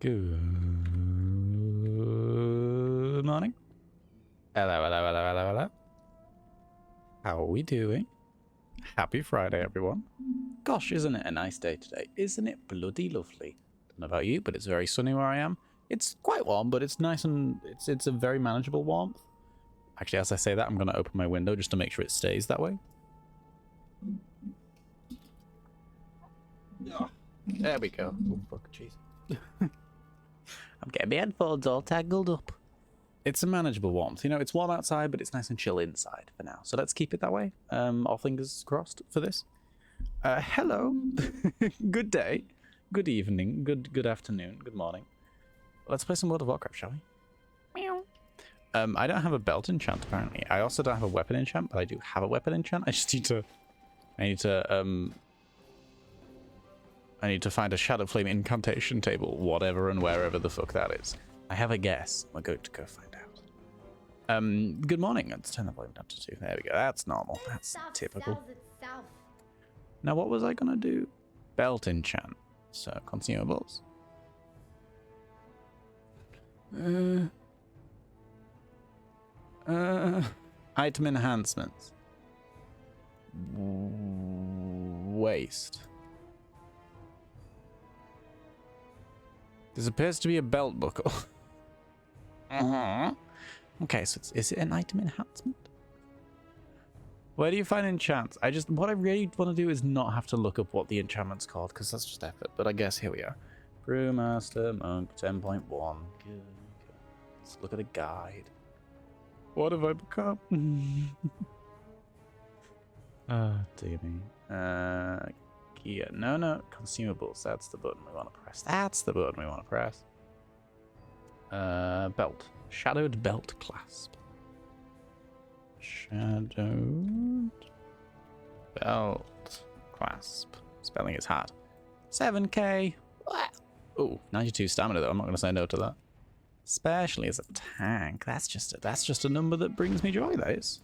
Good morning. Hello, hello, hello, hello, hello. How are we doing? Happy Friday, everyone. Gosh, isn't it a nice day today? Isn't it bloody lovely? Don't know about you, but it's very sunny where I am. It's quite warm, but it's nice and it's a very manageable warmth. Actually, as I say that, I'm going to open my window just to make sure it stays that way. There we go. Oh, fuck, jeez. I'm getting my headphones all tangled up. It's a manageable warmth. You know, it's warm outside, but it's nice and chill inside for now. So let's keep it that way. All fingers crossed for this. Hello. Good day. Good evening. Good afternoon. Good morning. Let's play some World of Warcraft, shall we? Meow. I don't have a belt enchant, apparently. I also don't have a weapon enchant, but I do have a weapon enchant. I just need to... I need to find a Shadow Flame incantation table, whatever and wherever the fuck that is. I have a guess. We're going to go find out. Good morning. Let's turn the volume down to 2. There we go. That's normal. That's typical. Now, what was I going to do? Belt enchant. So, consumables. Item enhancements. Waste. This appears to be a belt buckle. Okay, so is it an item enhancement? Where do you find enchants? What I really want to do is not have to look up what the enchantment's called, because that's just effort. But I guess here we are. Brewmaster Monk 10.1. Good. Let's look at a guide. What have I become? Dear me. Yeah, no, consumables. That's the button we want to press. That's the button we want to press. Belt. Shadowed belt clasp. Shadowed belt clasp. Spelling is hard. 7k. Oh, 92 stamina though. I'm not going to say no to that. Especially as a tank. That's just a number that brings me joy, that is.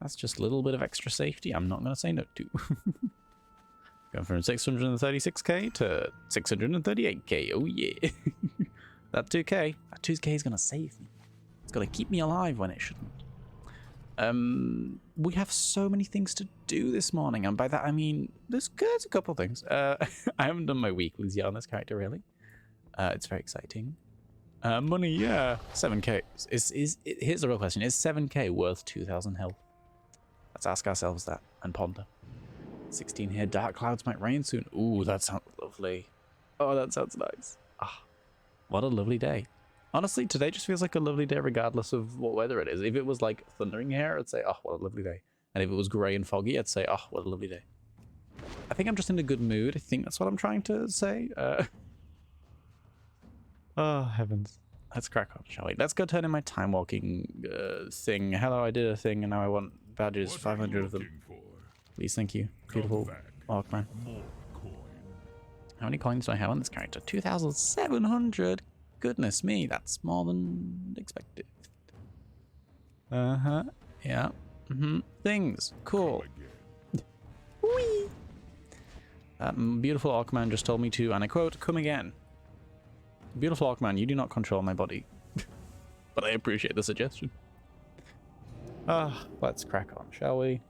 That's just a little bit of extra safety I'm not going to say no to. Going from 636k to 638k. Oh yeah. That 2k. That 2k is going to save me. It's going to keep me alive when it shouldn't. We have so many things to do this morning, and by that I mean there's a couple of things. I haven't done my weeklies yet on this character really. It's very exciting. Money, yeah. 7k. Here's the real question. Is 7k worth 2,000 health? Let's ask ourselves that and ponder. 16 here. Dark clouds might rain soon. Ooh, that sounds lovely. Oh, that sounds nice. Ah, what a lovely day. Honestly, today just feels like a lovely day regardless of what weather it is. If it was like thundering here, I'd say, oh, what a lovely day. And if it was grey and foggy, I'd say, oh, what a lovely day. I think I'm just in a good mood. I think that's what I'm trying to say. Oh, heavens. Let's crack on, shall we? Let's go turn in my time walking thing. Hello, I did a thing and now I want badges, 500 of them. Please, thank you. Beautiful Walkman. How many coins do I have on this character? 2,700. Goodness me, that's more than expected. Yeah. Things. Cool. Whee! Beautiful Orcman just told me to, and I quote, come again. Beautiful Orcman, you do not control my body. But I appreciate the suggestion. Let's crack on, shall we?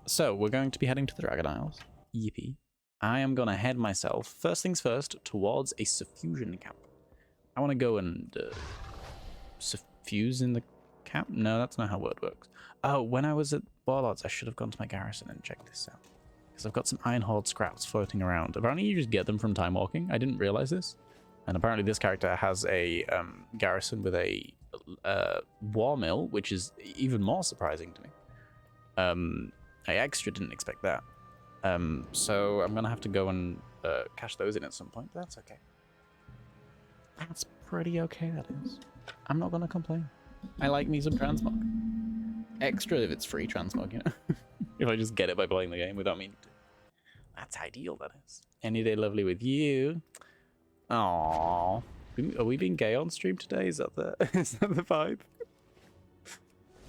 So, we're going to be heading to the Dragon Isles. Yippee. I am going to head myself, first things first, towards a suffusion camp. I want to go and suffuse in the camp? No, that's not how word works. Oh, when I was at Warlords, I should have gone to my garrison and checked this out. Because I've got some Iron Horde scraps floating around. Apparently you just get them from time walking. I didn't realize this. And apparently this character has a garrison with a war mill, which is even more surprising to me. I extra didn't expect that. So I'm going to have to go and cash those in at some point, but that's okay. That's pretty okay, that is. I'm not going to complain. I like me some transmog. Extra if it's free transmog, you know? If I just get it by playing the game without meaning to. That's ideal, that is. Any day lovely with you. Aww. Are we being gay on stream today? Is that the vibe?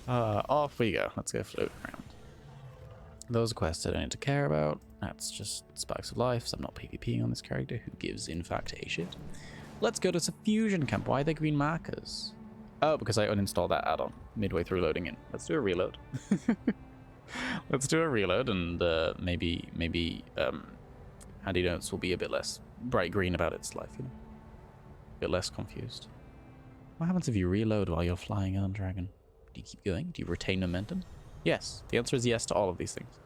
Off we go. Let's go float around. Those are quests I don't need to care about. That's just sparks of life, so I'm not PvPing on this character, who gives, in fact, a shit. Let's go to Suffusion Camp. Why are they green markers? Oh, because I uninstalled that add-on midway through loading in. Let's do a reload. Let's do a reload, and maybe Handy Notes will be a bit less bright green about its life, you know? A bit less confused. What happens if you reload while you're flying on Dragon? Do you keep going? Do you retain momentum? Yes. The answer is yes to all of these things.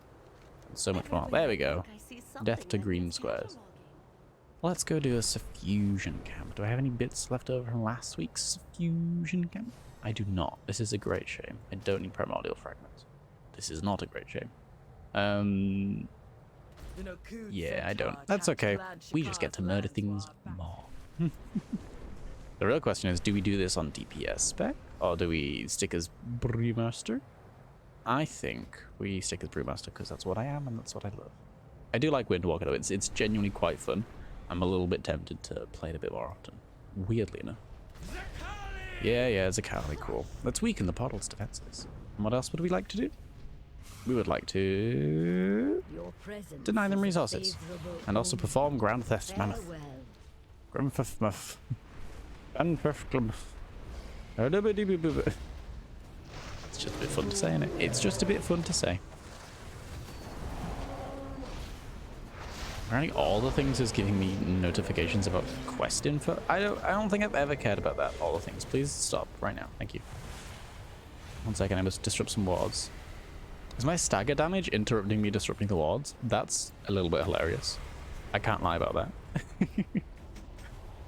And so much more. There we go. Death to green squares. Let's go do a Suffusion Camp. Do I have any bits left over from last week's Suffusion Camp? I do not. This is a great shame. I don't need primordial fragments. This is not a great shame. Yeah, I don't. That's okay. We just get to murder things more. The real question is, do we do this on DPS spec? Or do we stick as Brewmaster? I think we stick as Brewmaster because that's what I am and that's what I love. I do like Windwalker though. It's genuinely quite fun. I'm a little bit tempted to play it a bit more often. Weirdly enough. Yeah, Zakali, cool. Let's weaken the portal's defenses. And what else would we like to do? We would like to deny them resources. And also perform ground theft mammoth. Ground theft mammoth. Ground theft mammoth. It's just a bit fun to say, isn't it? It's just a bit fun to say. Apparently all the things is giving me notifications about quest info. I don't think I've ever cared about that. All the things. Please stop right now. Thank you. 1 second, I must disrupt some wards. Is my stagger damage interrupting me disrupting the wards? That's a little bit hilarious. I can't lie about that.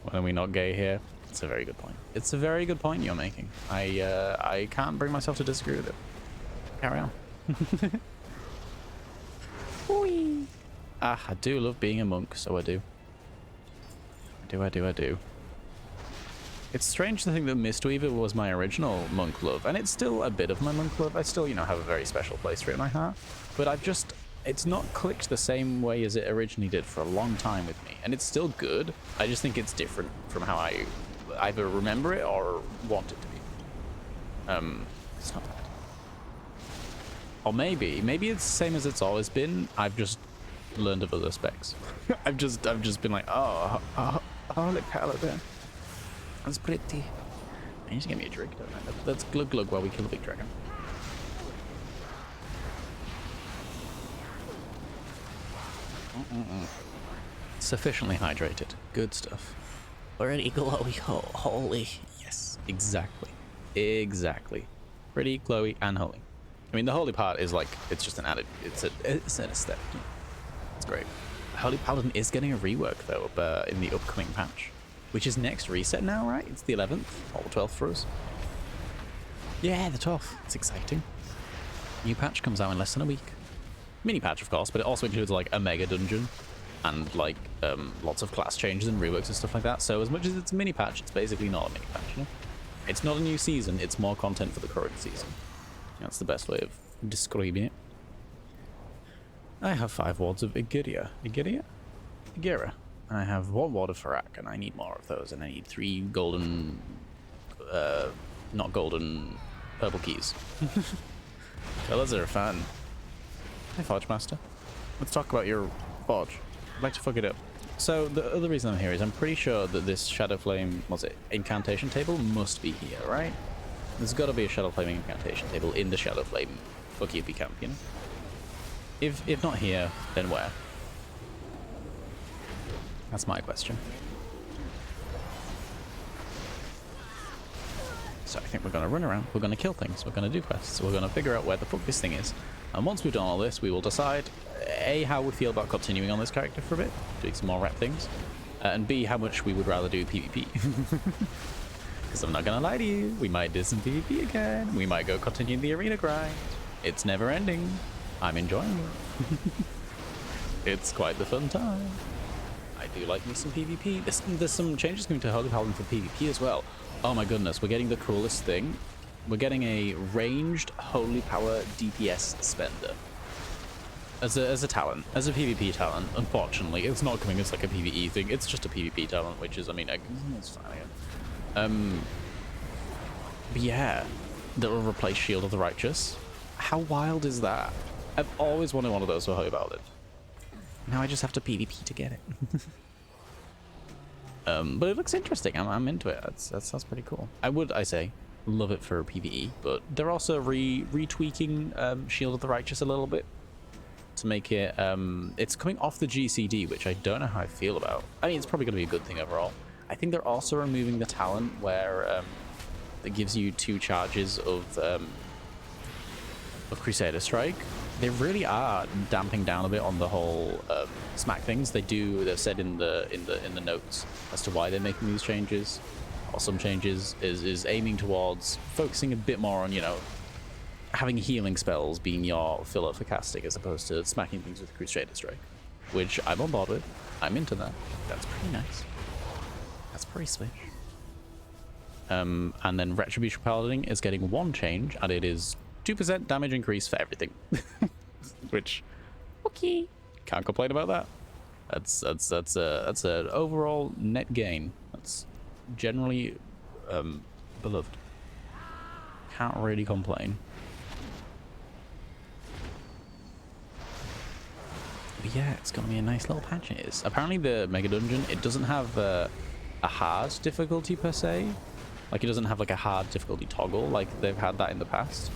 Why are we not gay here? It's a very good point. It's a very good point you're making. I can't bring myself to disagree with it. Carry on. Whee! Ah, I do love being a monk, so I do. I do. It's strange to think that Mistweaver was my original monk love, and it's still a bit of my monk love. I still, you know, have a very special place for it in my heart. But it's not clicked the same way as it originally did for a long time with me. And it's still good. I just think it's different from how I either remember it or want it to be. It's not bad. Or maybe it's the same as it's always been. I've just learned of other specs. I've just been like, oh, holy paladin. That's pretty. I need to get me a drink, don't I? Let's glug glug while we kill the big dragon. Sufficiently hydrated. Good stuff. Already glowy, holy. Yes, exactly. Pretty glowy and holy. I mean, the holy part is like, it's just an added, it's an aesthetic. It's great. Holy Paladin is getting a rework though, in the upcoming patch, which is next reset now, right? It's the 11th or the 12th for us. Yeah, the 12th. It's exciting. New patch comes out in less than a week. Mini patch, of course, but it also includes like a mega dungeon and like lots of class changes and reworks and stuff like that. So as much as it's a mini patch, it's basically not a mini patch. You know? It's not a new season. It's more content for the current season. That's the best way of describing it. I have 5 wards of Igira. And I have 1 ward of Farak, and I need more of those, and I need 3 golden, not golden, purple keys. Fellas are fun. Hey, Forge Master. Let's talk about your Forge. I'd like to fuck it up. So, the other reason I'm here is I'm pretty sure that this Shadow Flame, incantation table must be here, right? There's got to be a Shadow Flame incantation table in the Shadow Flame Fucky camp, you know? If not here, then where? That's my question. So I think we're going to run around, we're going to kill things, we're going to do quests, we're going to figure out where the fuck this thing is. And once we've done all this, we will decide, A, how we feel about continuing on this character for a bit, doing some more rep things, and B, how much we would rather do PvP. Because I'm not going to lie to you, we might do some PvP again, we might go continue the arena grind. It's never ending. I'm enjoying it. It's quite the fun time. I do like me some PvP. There's some changes coming to Holy Paladin for PvP as well. Oh my goodness, we're getting the coolest thing. We're getting a ranged Holy Power DPS spender. As a talent, as a PvP talent. Unfortunately, it's not coming as like a PvE thing. It's just a PvP talent, which is, I mean, it's fine again. But yeah, that will replace Shield of the Righteous. How wild is that? I've always wanted one of those for Holy Paladin. Now I just have to PvP to get it. But it looks interesting. I'm into it. That's pretty cool. I say, love it for PvE, but they're also retweaking Shield of the Righteous a little bit to make it, it's coming off the GCD, which I don't know how I feel about. I mean, it's probably going to be a good thing overall. I think they're also removing the talent where that gives you 2 charges of Crusader Strike. They really are damping down a bit on the whole smack things. They've said in the notes as to why they're making these changes, or some changes is aiming towards focusing a bit more on, you know, having healing spells being your filler for casting as opposed to smacking things with Crusader Strike, which I'm on board with. I'm into that. That's pretty nice. That's pretty sweet. And then Retribution Paladin is getting 1 change, and it is 2% damage increase for everything. Which, okay, can't complain about that. That's an overall net gain. That's generally beloved. Can't really complain. But yeah, it's gonna be a nice little patch. It is. Apparently the Mega Dungeon, it doesn't have a hard difficulty per se. Like, it doesn't have like a hard difficulty toggle like they've had that in the past,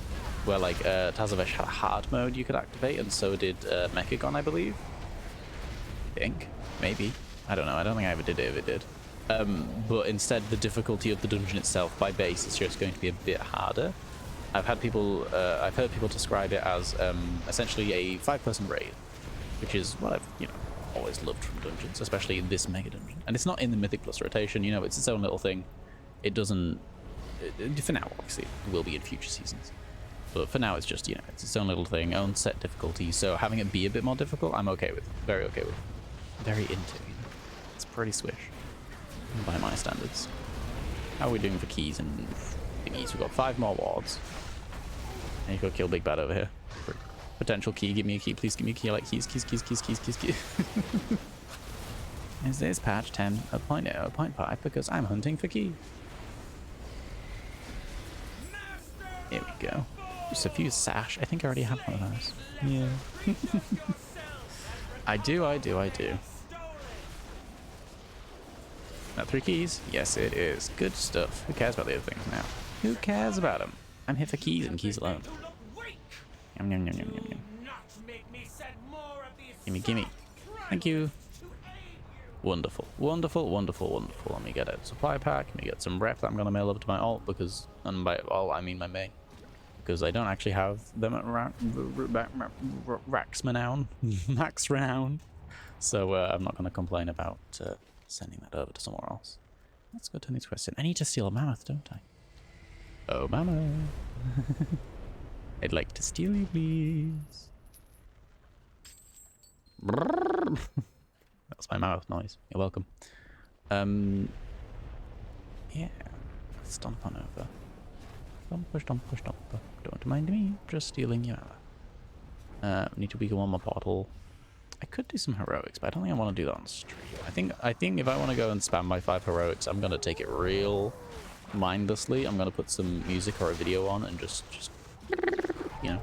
where like Tazavesh had a hard mode you could activate, and so did Mechagon, I believe. I think, maybe, I don't know. I don't think I ever did it if it did. But instead, the difficulty of the dungeon itself by base is just going to be a bit harder. I've heard people describe it as essentially a 5-person raid, which is what I've, you know, always loved from dungeons, especially this Mega Dungeon. And it's not in the Mythic Plus rotation, you know, it's its own little thing. It doesn't, for now, obviously, it will be in future seasons. But for now, it's just, you know, it's its own little thing, own set difficulty. So having it be a bit more difficult, I'm okay with. Very okay with. Very into, you know. It's pretty swish by my standards. How are we doing for keys and thingies? We've got 5 more wards. And you go kill Big Bad over here. Potential key, give me a key, please give me a key. I like keys. Is this patch 10.0.5 because I'm hunting for keys. Here we go. Suffuse Sash. I think I already have one of those. Yeah. I do. Now 3 keys? Yes, it is. Good stuff. Who cares about the other things now? Who cares about them? I'm here for keys and keys alone. Yum, yum, yum, yum, yum, yum. Gimme. Thank you. Wonderful. Let me get a supply pack. Let me get some rep that I'm going to mail over to my alt, because, and by alt I mean my main, because I don't actually have them at max renown. So I'm not going to complain about sending that over to somewhere else. Let's go turn these quests in. I need to steal a mammoth, don't I? Oh, mammoth. I'd like to steal you, please. That's my mouth noise. You're welcome. Yeah. Stomp on over. Stomp. Don't mind me. Just stealing your ammo. Need to weaken 1 more portal. I could do some heroics, but I don't think I want to do that on stream. I think if I want to go and spam my 5 heroics, I'm gonna take it real mindlessly. I'm gonna put some music or a video on and just you know,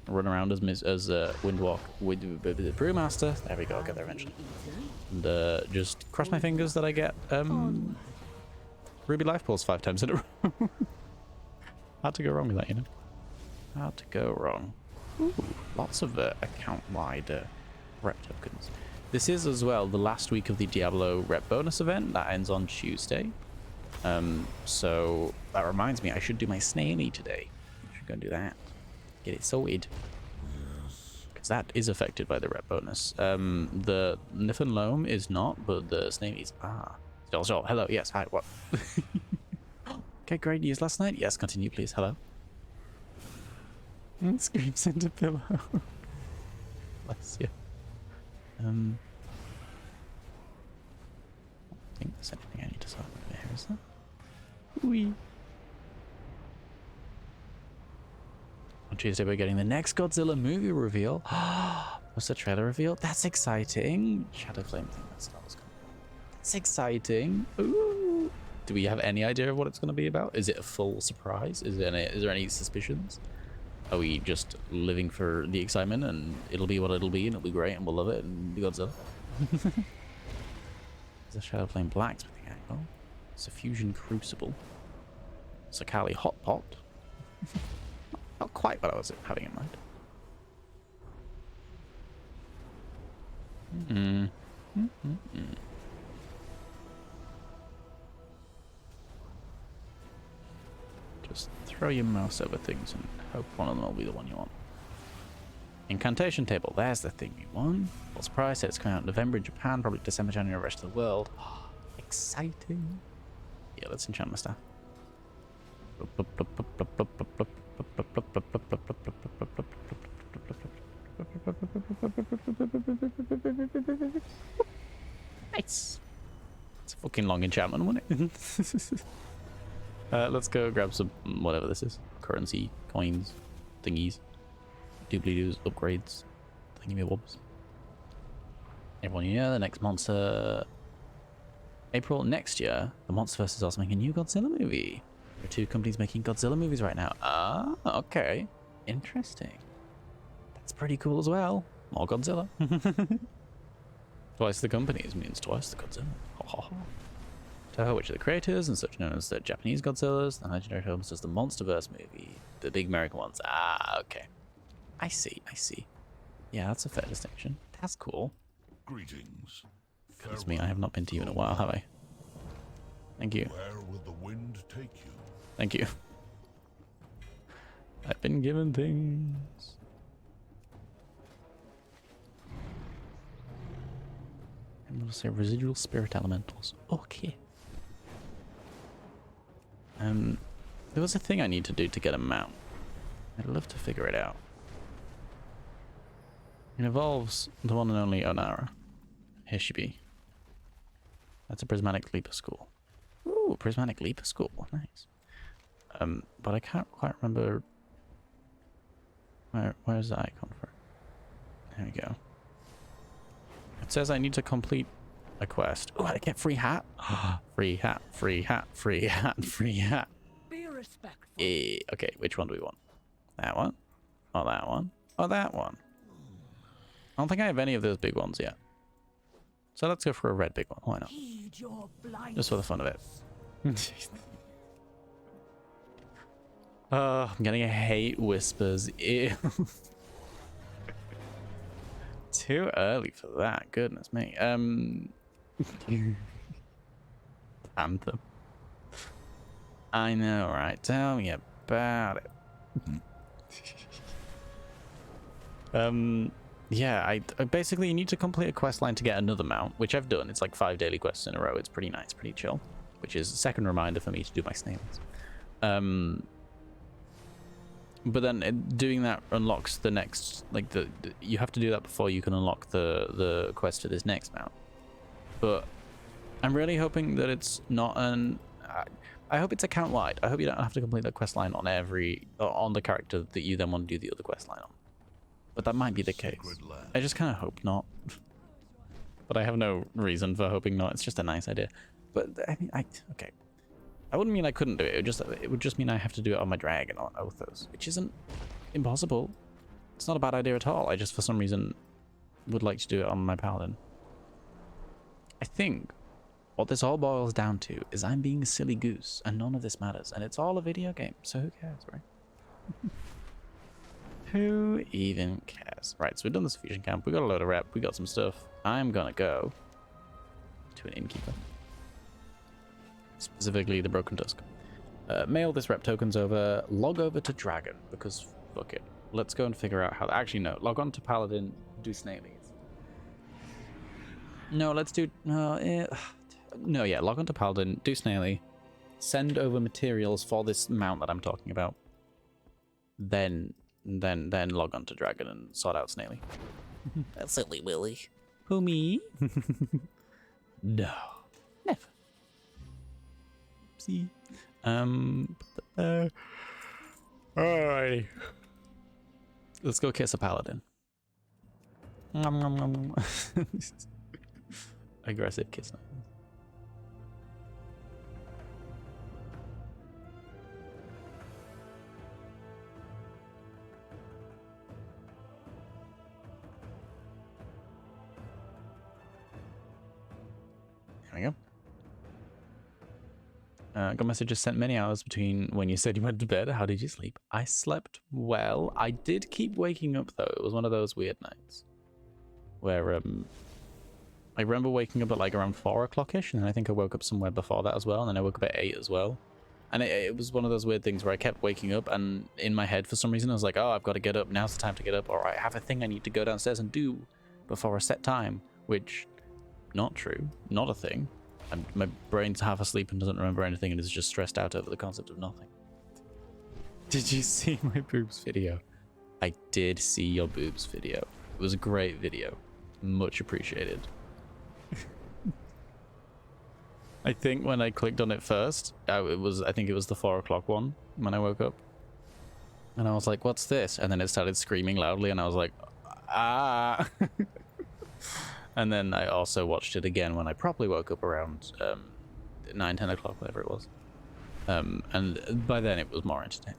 run around as Windwalk with the Brewmaster. There we go. I'll get there eventually. And just cross my fingers that I get Ruby Life Pulse 5 times in a row. Hard to go wrong with that, you know. Hard to go wrong. Ooh, lots of account-wide rep tokens. This is as well the last week of the Diablo rep bonus event that ends on Tuesday. So that reminds me, I should do my snaily today. I should go and do that. Get it sorted. Because that is affected by the rep bonus. The Niffen Loam is not, but the snailies are. Sjoll, hello, yes, hi, what? Okay, great news last night. Yes, continue, please. Hello. Screams into pillow. Bless you. I don't think there's anything I need to sort over here, is there? Whee. On Tuesday, we're getting the next Godzilla movie reveal. What's the trailer reveal? That's exciting. Shadow Flame thing. That's not what's coming. That's exciting. Ooh. Do we have any idea of what it's going to be about? Is it a full surprise? Is there any suspicions? Are we just living for the excitement and it'll be what it'll be and it'll be great and we'll love it and be Godzilla? There's a Shadow Flame Blacksmithing Angle. Suffusion Crucible. Sakali Hot Pot. Not quite what I was having in mind. Just throw your mouse over things and hope one of them will be the one you want. Incantation Table, there's the thing we want. What's the price? It's coming out in November in Japan, probably December, January, rest of the world. Oh, exciting. Yeah, let's enchant my staff. Nice. It's a fucking long enchantment, wasn't it? Let's go grab some whatever this is. Currency, coins, thingies, doobly-doos, upgrades, thingy-me-wobs. Everyone, you know, the next monster... April next year, the Monsterverse is also making a new Godzilla movie. There are 2 companies making Godzilla movies right now. Ah, okay. Interesting. That's pretty cool as well. More Godzilla. Twice the companies means twice the Godzilla. Toho, which are the creators and such known as the Japanese Godzillas. The legendary films does the Monsterverse movie. The big American ones. Ah, okay. I see, I see. Yeah, that's a fair distinction. That's cool. Greetings. Goodness me, I have not been to you in a while, have I? Thank you. Where will the wind take you? Thank you. I've been given things. I'm going to say residual spirit elementals. Okay. There was a thing I need to do to get a mount. I'd love to figure it out. It involves the one and only Onara. Here she be. That's a prismatic leaper school. Ooh, prismatic leaper school. Nice. But I can't quite remember where's the icon for it. There we go. It says I need to complete a quest. Oh, I get free hat. Free hat, free hat, free hat, free hat. Be respectful. Okay, which one do we want? That one? Or that one? Or that one? I don't think I have any of those big ones yet. So let's go for a red big one. Why not? Heed your Just for the fun of it. I'm getting a hate whispers. Ew. Too early for that. Goodness me. Anthem. I know, right? Tell me about it. Yeah, I basically you need to complete a quest line to get another mount, which I've done. It's like 5 daily quests in a row. It's pretty nice, pretty chill, which is a second reminder for me to do my snails. But then doing that unlocks the next, like you have to do that before you can unlock the quest for this next mount. But I'm really hoping that it's not an. I hope it's account wide. I hope you don't have to complete that quest line on on the character that you then want to do the other quest line on. But that might be the case. I just kind of hope not. But I have no reason for hoping not. It's just a nice idea. But I mean, okay. I wouldn't mean I couldn't do it. It would just mean I have to do it on my dragon or Othos, which isn't impossible. It's not a bad idea at all. I just for some reason would like to do it on my paladin. I think what this all boils down to is I'm being a silly goose and none of this matters. And it's all a video game, so who cares, right? Who even cares? Right, so we've done the Suffusion Camp. We got a load of rep. We got some stuff. I'm gonna go to an innkeeper. Specifically the Broken Tusk. Mail this rep tokens over. Log over to Dragon, because fuck it. Let's go and figure out how... Actually, no. Log on to Paladin. Do Snailies. No, let's do... No, yeah. Log on to Paladin. Do Snaily. Send over materials for this mount that I'm talking about. Then log on to Dragon and sort out Snaily. That's silly Willy. Who, me? No. Never. See? Alrighty. Let's go kiss a paladin. Aggressive kiss. There we go. Got messages sent many hours between when you said you went to bed. How did you sleep? I slept well. I did keep waking up though. It was one of those weird nights where I remember waking up at like around 4 o'clock-ish, and then I think I woke up somewhere before that as well, and then I woke up at 8 as well. And it was one of those weird things where I kept waking up, and in my head for some reason I was like, oh, I've got to get up. Now's the time to get up, or I have a thing I need to go downstairs and do before a set time, which not true, not a thing. My brain's half asleep and doesn't remember anything and is just stressed out over the concept of nothing. Did you see my boobs video? I did see your boobs video. It was a great video. Much appreciated. I think when I clicked on it first, I think it was the 4 o'clock one when I woke up. And I was like, what's this? And then it started screaming loudly and I was like, ah. And then I also watched it again when I properly woke up around 9, 10 o'clock, whatever it was. And by then it was more entertaining.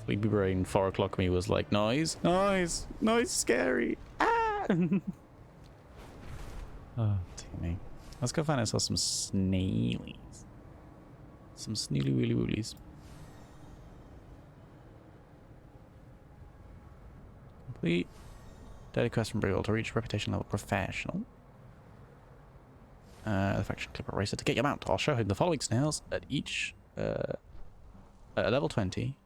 Sleepy brain 4 o'clock me was like, noise, noise, noise, scary. Ah! Oh, dear me. Let's go find ourselves some snailies. Some sneely wheelie woolies. Complete. Daily quest from Briggle to reach reputation level professional. The faction clipper racer to get your mount. I'll show him the following snails at each at level 20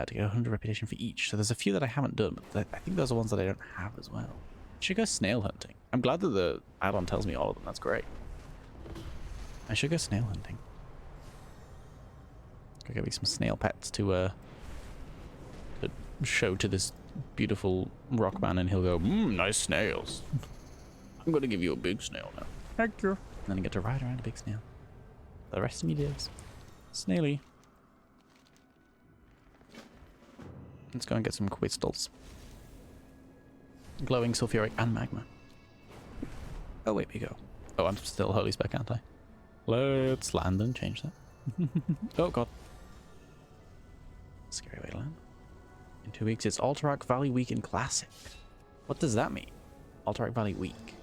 to get 100 reputation for each. So there's a few that I haven't done, but I think those are ones that I don't have as well. I should go snail hunting. I'm glad that the add-on tells me all of them. That's great. I should go snail hunting. Go get me some snail pets to show to this beautiful rock man, and he'll go, nice snails. I'm gonna give you a big snail now. Thank you. And then I get to ride around a big snail. The rest of me lives. Snaily. Let's go and get some crystals. Glowing sulfuric and magma. Oh, wait, we go. Oh, I'm still holy spec, aren't I? Let's land and change that. Oh, God. Scary way to land. In 2 weeks, it's Alterac Valley Week in Classic. What does that mean? Alterac Valley Week.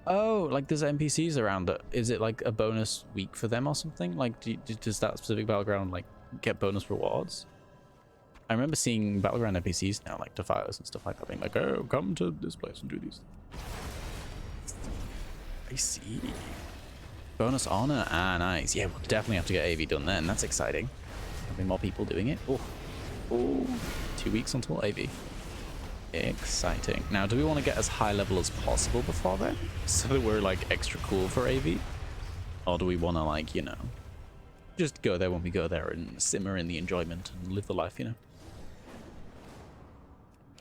Oh, like there's NPCs around it. Is it like a bonus week for them or something? Like, does that specific battleground like get bonus rewards? I remember seeing battleground NPCs now, like Defiers and stuff like that, being like, oh, come to this place and do these. I see. Bonus honor. Ah, nice. Yeah, we'll definitely have to get AV done then. That's exciting. There'll be more people doing it. Oh. Oh, 2 weeks until AV. Exciting. Now, do we want to get as high level as possible before then, so that we're like extra cool for AV? Or do we want to, like, you know, just go there when we go there and simmer in the enjoyment and live the life, you know?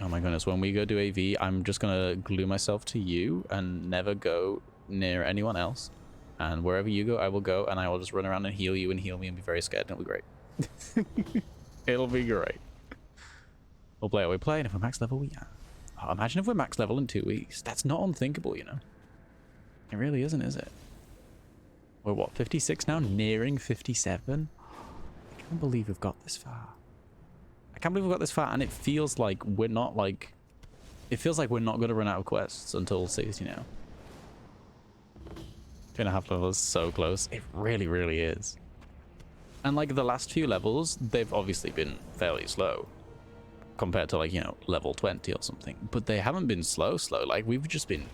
Oh my goodness, when we go do AV, I'm just going to glue myself to you and never go near anyone else. And wherever you go, I will go, and I will just run around and heal you and heal me and be very scared, and it'll be great. It'll be great. We'll play how we play, and if we're max level, we are. Oh, imagine if we're max level in 2 weeks. That's not unthinkable, you know. It really isn't, is it? We're what, 56 now? Nearing 57? I can't believe we've got this far. I can't believe we've got this far, and it feels like we're not, like... It feels like we're not going to run out of quests until 60 now. 2.5 levels is so close. It really, really is. And, like, the last few levels, they've obviously been fairly slow. Compared to, like, you know, level 20 or something. But they haven't been slow. Like, we've just been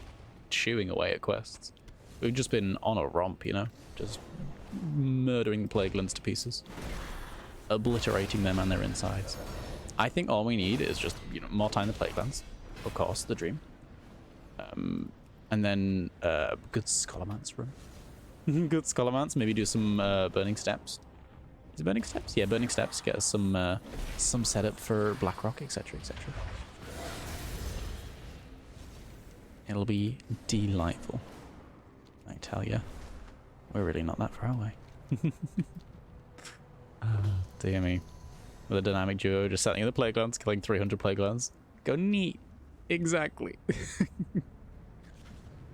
chewing away at quests. We've just been on a romp, you know? Just murdering the Plaguelands to pieces. Obliterating them and their insides. I think all we need is just, you know, more time in the Plaguelands. Of course, the dream. And then, good Scholarmance run. Good Scholarmance. Maybe do some Burning Steps. Is it Burning Steps? Yeah, Burning Steps. Get us some setup for Blackrock, etc., etc. It'll be delightful. I tell ya. We're really not that far away. Dear me. With a dynamic duo just setting in the Plaguelands, killing 300 Plaguelands. Go neat. Exactly.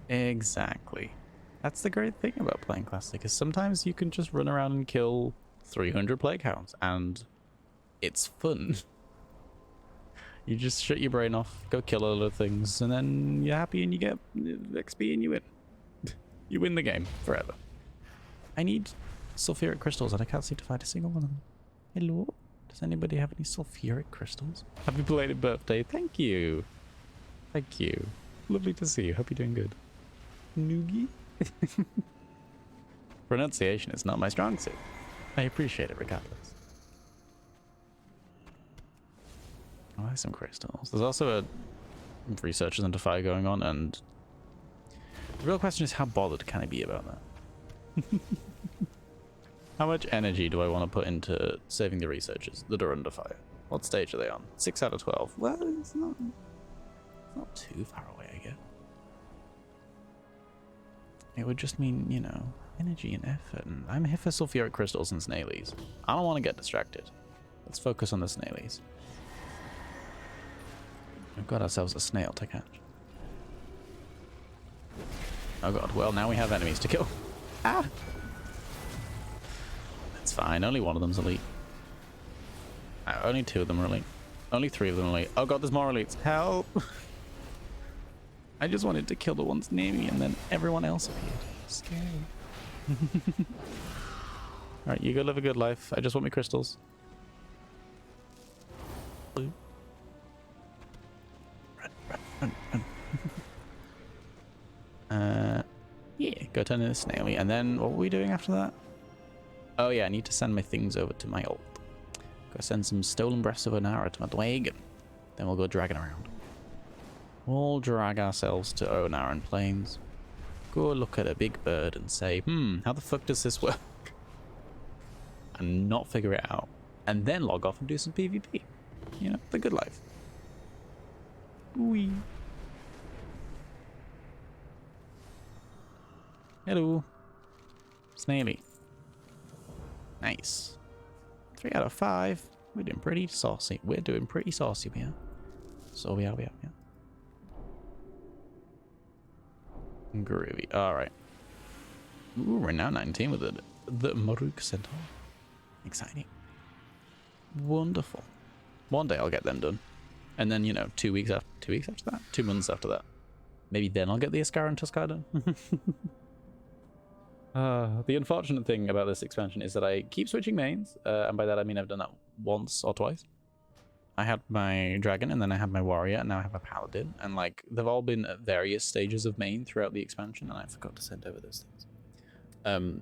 Exactly. That's the great thing about playing Classic, is sometimes you can just run around and kill 300 Plague Hounds, and it's fun. You just shut your brain off, go kill a lot of things, and then you're happy and you get XP and you win. You win the game forever. I need sulfuric crystals and I can't seem to find a single one of them. Hello? Does anybody have any sulfuric crystals? Happy belated birthday. Thank you. Thank you. Lovely to see you. Hope you're doing good. Noogie? Pronunciation is not my strong suit. I appreciate it regardless. Oh, there's some crystals. There's also a researchers under fire going on, and the real question is how bothered can I be about that? How much energy do I want to put into saving the researchers that are under fire? What stage are they on? 6 out of 12. Well, it's not too far away, I guess. It would just mean, you know, energy and effort. And I'm here for sulfuric crystals and snailies. I don't want to get distracted. Let's focus on the snailies. We've got ourselves a snail to catch. Oh god, well now we have enemies to kill. Ah! It's fine, only one of them's elite. Only 2 of them are elite. Only 3 of them are elite. Oh god, there's more elites. Help! I just wanted to kill the ones near me and then everyone else appeared. Scary. Alright, you go live a good life. I just want my crystals. Blue. Run. Yeah, go turn into a snaily. And then what were we doing after that? Oh yeah, I need to send my things over to my ult. Go send some stolen breaths of Onara to my Dwagon. Then we'll go dragging around. We'll drag ourselves to Onaran Plains. Go look at a big bird and say, how the fuck does this work? And not figure it out. And then log off and do some PvP. You know, the good life. Wee. Hello. Snaily. Nice. 3 out of 5. We're doing pretty saucy. We're doing pretty saucy, we are. So we are. Groovy. Alright. Ooh, we're now 19 with the Maruk Centaur. Exciting. Wonderful. One day I'll get them done. And then, you know, 2 weeks after that? 2 months after that. Maybe then I'll get the Ascara and Tuscar done. The unfortunate thing about this expansion is that I keep switching mains, and by that I mean I've done that once or twice. I had my dragon, and then I had my warrior, and now I have a paladin, and like they've all been at various stages of main throughout the expansion, and I forgot to send over those things.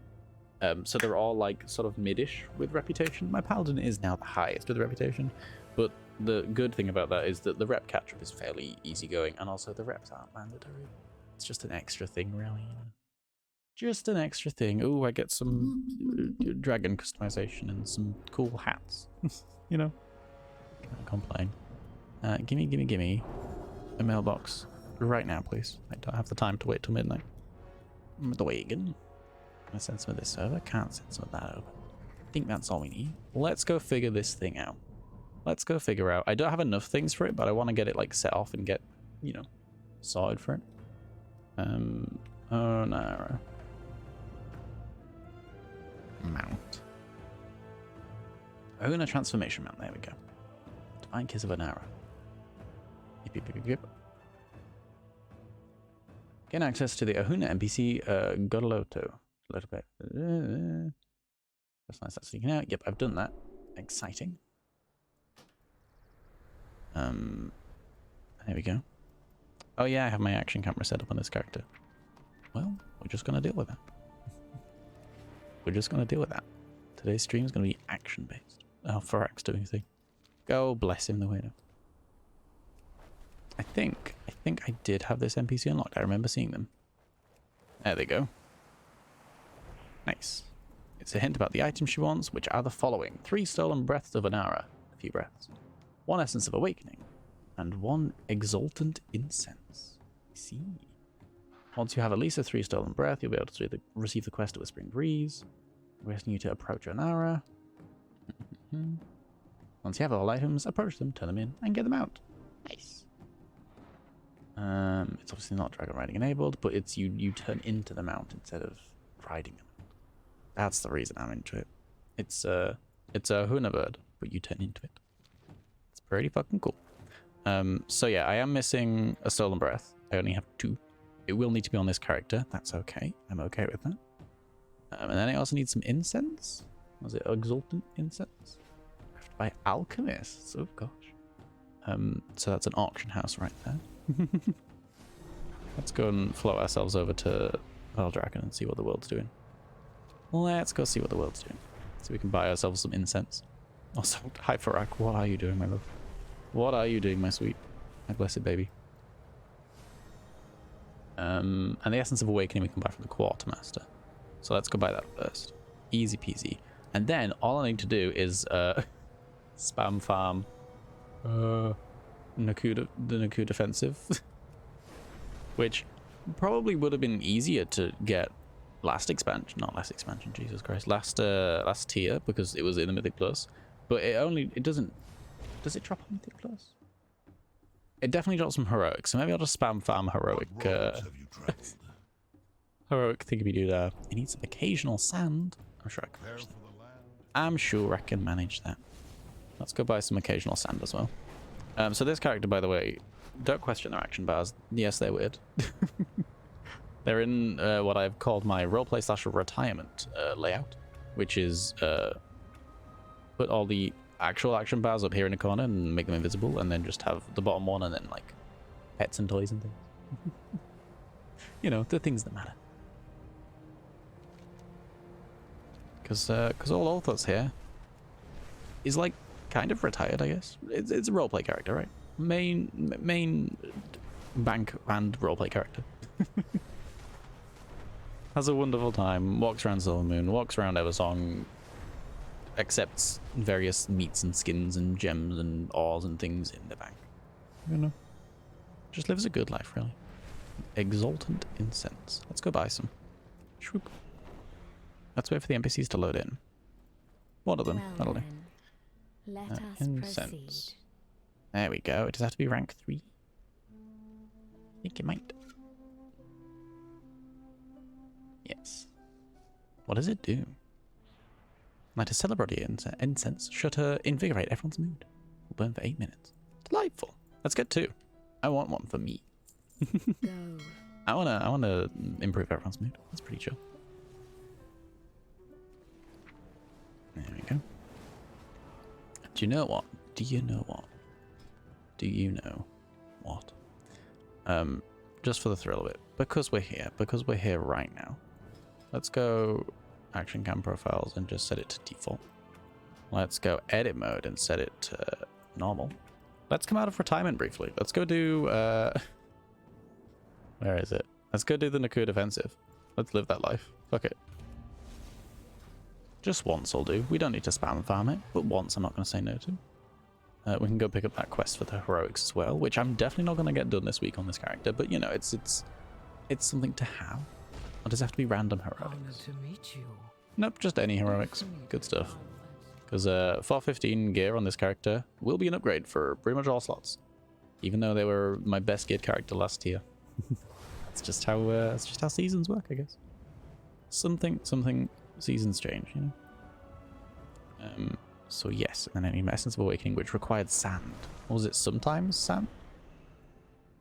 So they're all like sort of mid-ish with reputation. My paladin is now the highest with reputation, but the good thing about that is that the rep catch-up is fairly easygoing, and also the reps aren't mandatory. It's just an extra thing, really. You know? Just an extra thing. Oh, I get some dragon customization and some cool hats. You know? Can't complain. Gimme a mailbox right now, please. I don't have the time to wait till midnight. The wagon. Can I send some of this over? Can't send some of that over. I think that's all we need. Let's go figure this thing out. Let's go figure out. I don't have enough things for it, but I want to get it like set off and get, you know, sorted for it. Oh no. Mount. Owner transformation mount. There we go. Divine Kiss of Onara. Yip. Gain access to the Ahuna NPC Godoloto. A little bit. That's nice. That's leaking out. Yep, I've done that. Exciting. There we go. Oh yeah, I have my action camera set up on this character. Well, we're just gonna deal with that. We're just gonna deal with that. Today's stream is gonna be action based. Oh, Forax doing a thing. Go bless him the way. I think I did have this NPC unlocked. I remember seeing them. There they go. Nice. It's a hint about the items she wants, which are the following: 3 stolen breaths of Onara, a few breaths, 1 essence of awakening, and 1 exultant incense. I see. Once you have at least a 3 stolen breath, you'll be able to receive the quest of Whispering Breeze, requesting you to approach Onara. Once you have all items, approach them, turn them in, and get them out. Nice. It's obviously not dragon riding enabled, but it's you turn into the mount instead of riding them. That's the reason I'm into it. It's a Huna bird, but you turn into it. It's pretty fucking cool. So yeah, I am missing a Stolen Breath. I only have 2. It will need to be on this character. That's okay. I'm okay with that. And then I also need some incense. Was it Exultant Incense? Crafted by alchemists. Oh gosh. So that's an auction house right there. Let's go and float ourselves over to Pearl Dragon and see what the world's doing. Let's go see what the world's doing. So we can buy ourselves some incense. Also, hi Farak, what are you doing, my love? What are you doing, my sweet, my blessed baby? And the Essence of Awakening we can buy from the Quartermaster. So let's go buy that first. Easy peasy. And then all I need to do is spam farm the Naku defensive. Which probably would have been easier to get last expansion, not last expansion, Jesus Christ, last tier, because it was in the Mythic Plus. But it doesn't, does it drop on Mythic Plus? It definitely drops some heroic, so maybe I'll just spam farm heroic. Heroic thingy there. It needs occasional sand. I'm sure I can manage that. I'm sure I can manage that. Let's go buy some occasional sand as well. So this character, by the way, don't question their action bars. Yes, they're weird. They're in what I've called my roleplay / retirement layout, which is put all the actual action bars up here in the corner and make them invisible, and then just have the bottom one and then like pets and toys and things. You know, the things that matter. Because all Orthos here is like kind of retired, I guess. It's a roleplay character, right? Main bank and roleplay character. Has a wonderful time, walks around Silvermoon, walks around Eversong, accepts various meats and skins and gems and ores and things in the bank. You know, just lives a good life, really. Exultant Incense. Let's go buy some. Shwoop. Let's wait for the NPCs to load in. One of them, that'll do. Let us Incense. proceed. There we go. It does have to be rank 3. I think it might. Yes. What does it do? Light a celebrity incense. Shutter invigorate everyone's mood. Will burn for 8 minutes. Delightful. Let's get 2. I want one for me. Go. I wanna improve everyone's mood. That's pretty chill. There we go. Do you know what? Do you know what? Do you know what? Just for the thrill of it, because we're here right now. Let's go action cam profiles and just set it to default. Let's go edit mode and set it to normal. Let's come out of retirement briefly. Let's go do where is it? Let's go do the Naku defensive. Let's live that life. Fuck it. Just once will do. We don't need to spam farm it, but once I'm not going to say no to. We can go pick up that quest for the heroics as well, which I'm definitely not going to get done this week on this character, but you know, it's something to have. Or does it have to be random Honored heroics? to meet you. Nope, just any heroics. Good stuff. Because 415 gear on this character will be an upgrade for pretty much all slots, even though they were my best geared character last tier. It's just how seasons work, I guess. Something seasons change, you know. So yes, and then I need my Essence of Awakening, which required sand. What was it? Sometimes sand?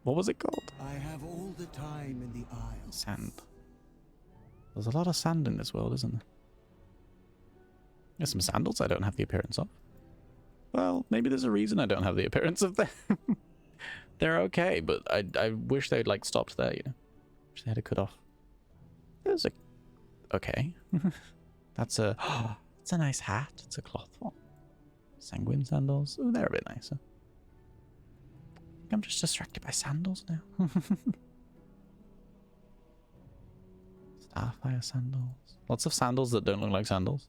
What was it called? I have all the time in the Isles. Sand. There's a lot of sand in this world, isn't there? There's some sandals I don't have the appearance of. Well, maybe there's a reason I don't have the appearance of them. They're okay, but I wish they'd like stopped there, you know. Wish they had a cut off. There's a... Okay. That's a... It's a nice hat. It's a cloth one. Sanguine sandals. Oh, they're a bit nicer. I think I'm just distracted by sandals now. Starfire sandals. Lots of sandals that don't look like sandals.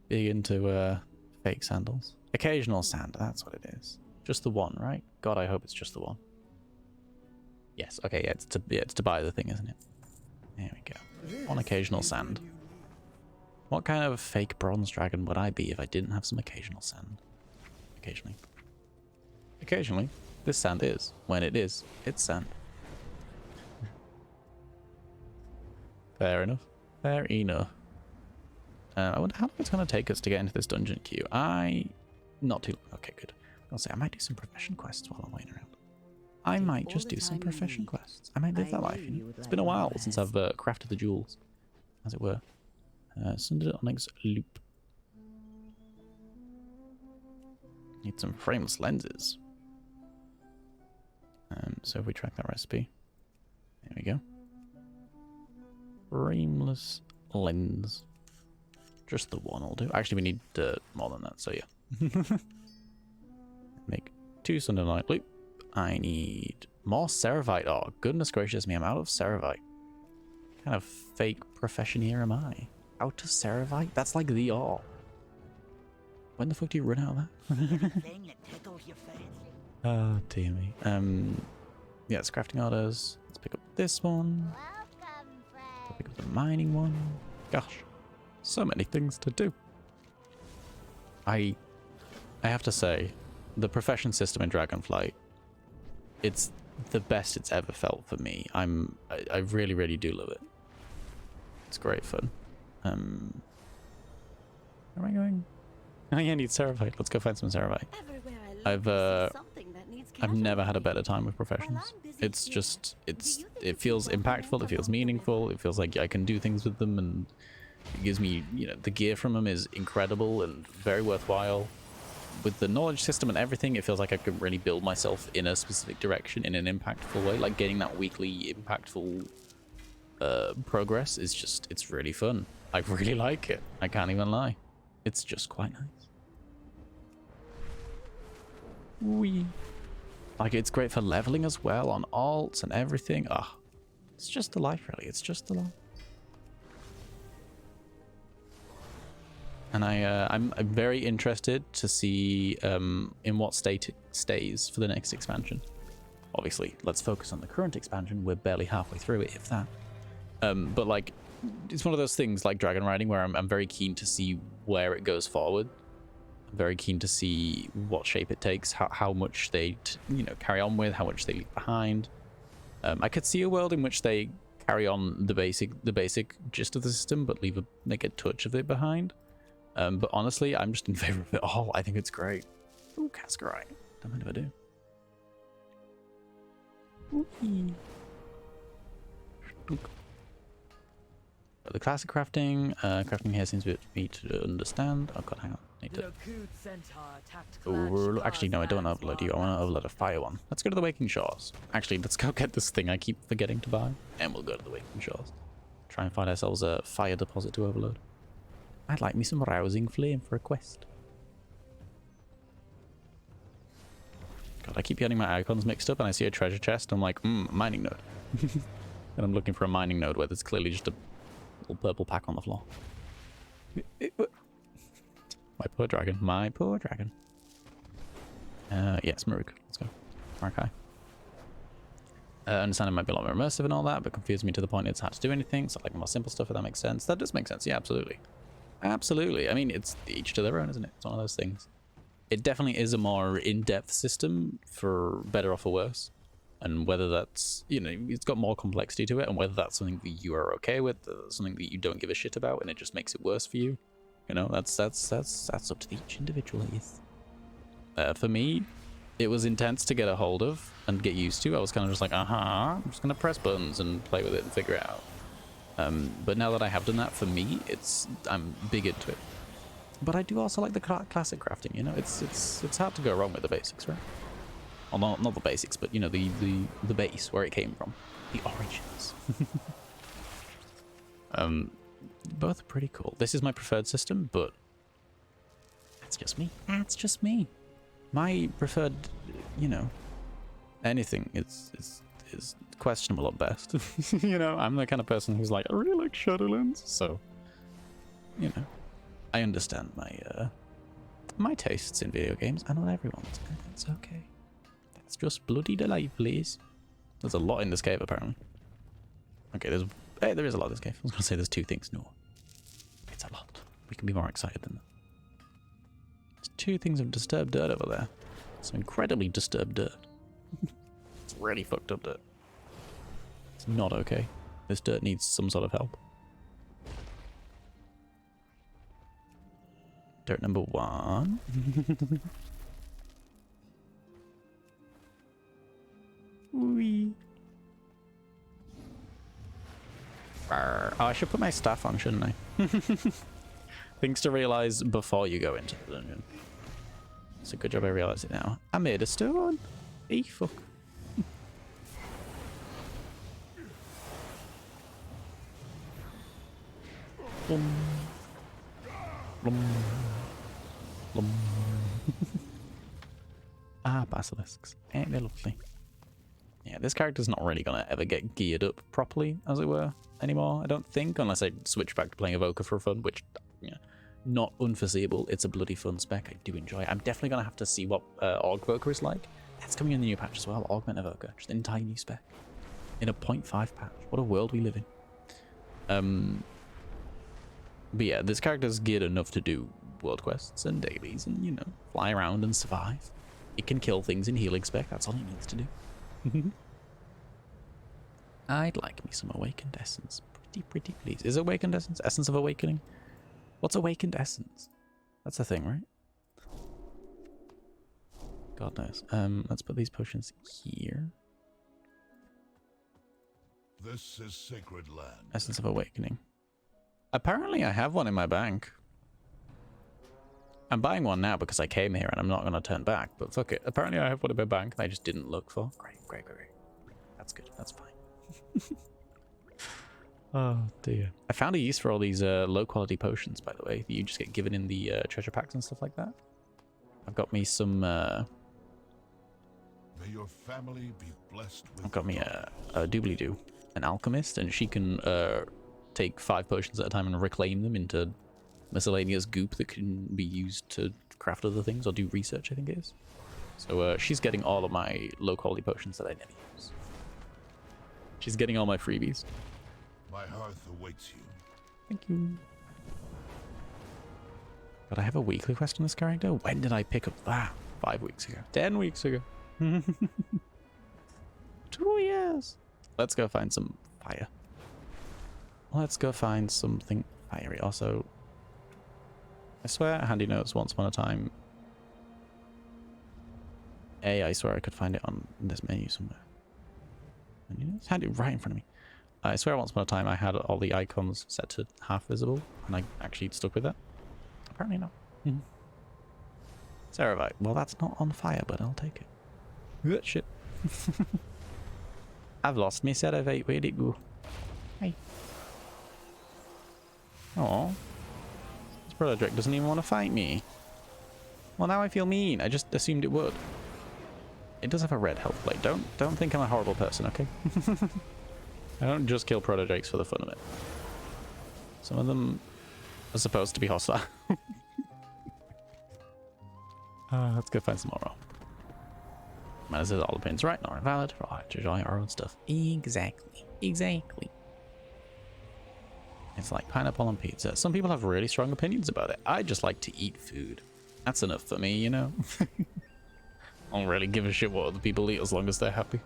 Big into fake sandals. Occasional sand, that's what it is. Just the one, right? God, I hope it's just the one. Yes, okay, yeah, it's to buy the thing, isn't it? There we go. On occasional sand. What kind of fake bronze dragon would I be if I didn't have some occasional sand? Occasionally. Occasionally, this sand is. When it is, it's sand. Fair enough. Fair enough. I wonder how long it's going to take us to get into this dungeon queue. I Not too long. Okay, good. I'll say I might do some profession quests while I'm waiting around. I might just do some profession quests. I might live that life. You know? It's been a while since I've crafted the jewels, as it were. Sundered Onyx Loop. Need some frameless lenses. So if we track that recipe, there we go. Frameless lens. Just the one will do. Actually, we need more than that, so yeah. Make 2 Sunday Night Loop. I need more Ceravite. Oh, goodness gracious me, I'm out of Ceravite. What kind of fake profession here am I? Out of Ceravite? That's like the all. When the fuck do you run out of that? Oh, dear me. Yeah, it's crafting orders. Let's pick up this one. I'll pick up the mining one. Gosh, so many things to do. I have to say, the profession system in Dragonflight, it's the best it's ever felt for me. I really, really do love it. It's great fun. Where am I going? Oh yeah, I need Ceravite. Let's go find some Ceravite. I've never had a better time with professions. It's just, it feels impactful, it feels meaningful, it feels like I can do things with them, and it gives me, you know, the gear from them is incredible and very worthwhile. With the knowledge system and everything, it feels like I can really build myself in a specific direction in an impactful way. Like getting that weekly impactful progress is just, it's really fun. I really like it. I can't even lie. It's just quite nice. Wee. Like, it's great for leveling as well on alts and everything. Ah, oh, it's just the life, really. It's just the life. And I'm very interested to see in what state it stays for the next expansion. Obviously, let's focus on the current expansion. We're barely halfway through it, if that. But like, it's one of those things like dragon riding where I'm very keen to see where it goes forward. I'm very keen to see what shape it takes, how much they you know, carry on with, how much they leave behind. I could see a world in which they carry on the basic gist of the system, but leave a touch of it behind. But honestly, I'm just in favor of it all. I think it's great. Ooh, Cascarite. Don't mind if I do. Ooh. The classic crafting. Crafting here seems a bit for me to understand. Oh god, hang on. Need to... Ooh, actually, no, I don't want to upload you. I want to upload a fire one. Let's go to the Waking Shores. Actually, let's go get this thing I keep forgetting to buy. And we'll go to the Waking Shores. Try and find ourselves a fire deposit to overload. I'd like me some rousing flame for a quest. God, I keep getting my icons mixed up and I see a treasure chest. I'm like, mining node. And I'm looking for a mining node where there's clearly just a little purple pack on the floor. My poor dragon. My poor dragon. Yes, Maruk. Let's go. Markai. I understand it might be a lot more immersive and all that, but confused me to the point it's hard to do anything. So I like more simple stuff, if that makes sense. That does make sense. Yeah, absolutely. Absolutely. I mean, it's each to their own, isn't it? It's one of those things. It definitely is a more in-depth system, for better or for worse. And whether that's, you know, it's got more complexity to it, and whether that's something that you are okay with, something that you don't give a shit about, and it just makes it worse for you. You know, that's up to each individual, yes. For me, it was intense to get a hold of and get used to. I was kind of just like, I'm just gonna press buttons and play with it and figure it out. But now that I have done that, for me, I'm big into it. But I do also like the classic crafting. You know, it's hard to go wrong with the basics, right? Well, not the basics, but you know, the base, where it came from, the origins. Both are pretty cool. This is my preferred system, but that's just me. That's just me. My preferred, you know, anything is questionable at best. You know, I'm the kind of person who's like, I really like Shadowlands, so you know, I understand my tastes in video games, and not everyone's, and it's okay. That's just bloody delight, please. There's a lot in this cave, apparently. Okay, there is a lot in this cave. I was gonna say there's 2 things. No, it's a lot. We can be more excited than that. There's 2 things of disturbed dirt over there. Some incredibly disturbed dirt. It's really fucked up dirt. It's not okay. This dirt needs some sort of help. Dirt number 1. Wee. Oh, I should put my staff on, shouldn't I? Things to realize before you go into the dungeon. It's a good job I realize it now. I made a stone. Hey, fuck. Blum. Blum. Blum. Basilisks. Ain't they lovely? Yeah, this character's not really gonna ever get geared up properly, as it were, anymore, I don't think, unless I switch back to playing Evoker for fun, which, yeah, not unforeseeable. It's a bloody fun spec. I do enjoy it. I'm definitely gonna have to see what Evoker is like. That's coming in the new patch as well. Augment Evoker, just an entire new spec in a 0.5 patch. What a world we live in. But yeah, this character's geared enough to do world quests and dailies and, you know, fly around and survive. It can kill things in healing spec. That's all it needs to do. I'd like me some Awakened Essence. Pretty please. Is Awakened Essence? Essence of Awakening? What's Awakened Essence? That's a thing, right? God knows. Let's put these potions here. This is sacred land. Essence of Awakening. Apparently I have one in my bank. I'm buying one now because I came here and I'm not going to turn back, but fuck it. Apparently I have one in my bank and I just didn't look for. Great. That's good. That's fine. Oh dear. I found a use for all these low quality potions, by the way, that you just get given in the treasure packs and stuff like that. I've got me some... May your family be blessed with I've got me a doobly-doo, an alchemist, and she can take 5 potions at a time and reclaim them into miscellaneous goop that can be used to craft other things or do research, I think it is. So she's getting all of my low-quality potions that I never use. She's getting all my freebies. My hearth awaits you. Thank you. But I have a weekly quest on this character? When did I pick up that? 5 weeks ago. 10 weeks ago. 2 years. Let's go find some fire. Let's go find something fiery. Also, I swear, handy notes once upon a time. I swear I could find it on this menu somewhere. Handy notes? Handy right in front of me. I swear once upon a time I had all the icons set to half visible, and I actually stuck with that. Apparently not. Ceravite. Well, that's not on fire, but I'll take it. Shit. I've lost me Ceravite. Where'd it go? Hey. Oh. This brother Drake doesn't even want to fight me. Well, now I feel mean. I just assumed it would. It does have a red health plate. Don't think I'm a horrible person, okay? I don't just kill proto drakes for the fun of it. Some of them are supposed to be hostile. Let's go find some more. Man, this is all the pins right now are valid for all to enjoy our own stuff. Exactly. It's like pineapple on pizza. Some people have really strong opinions about it. I just like to eat food. That's enough for me, you know? I don't really give a shit what other people eat as long as they're happy.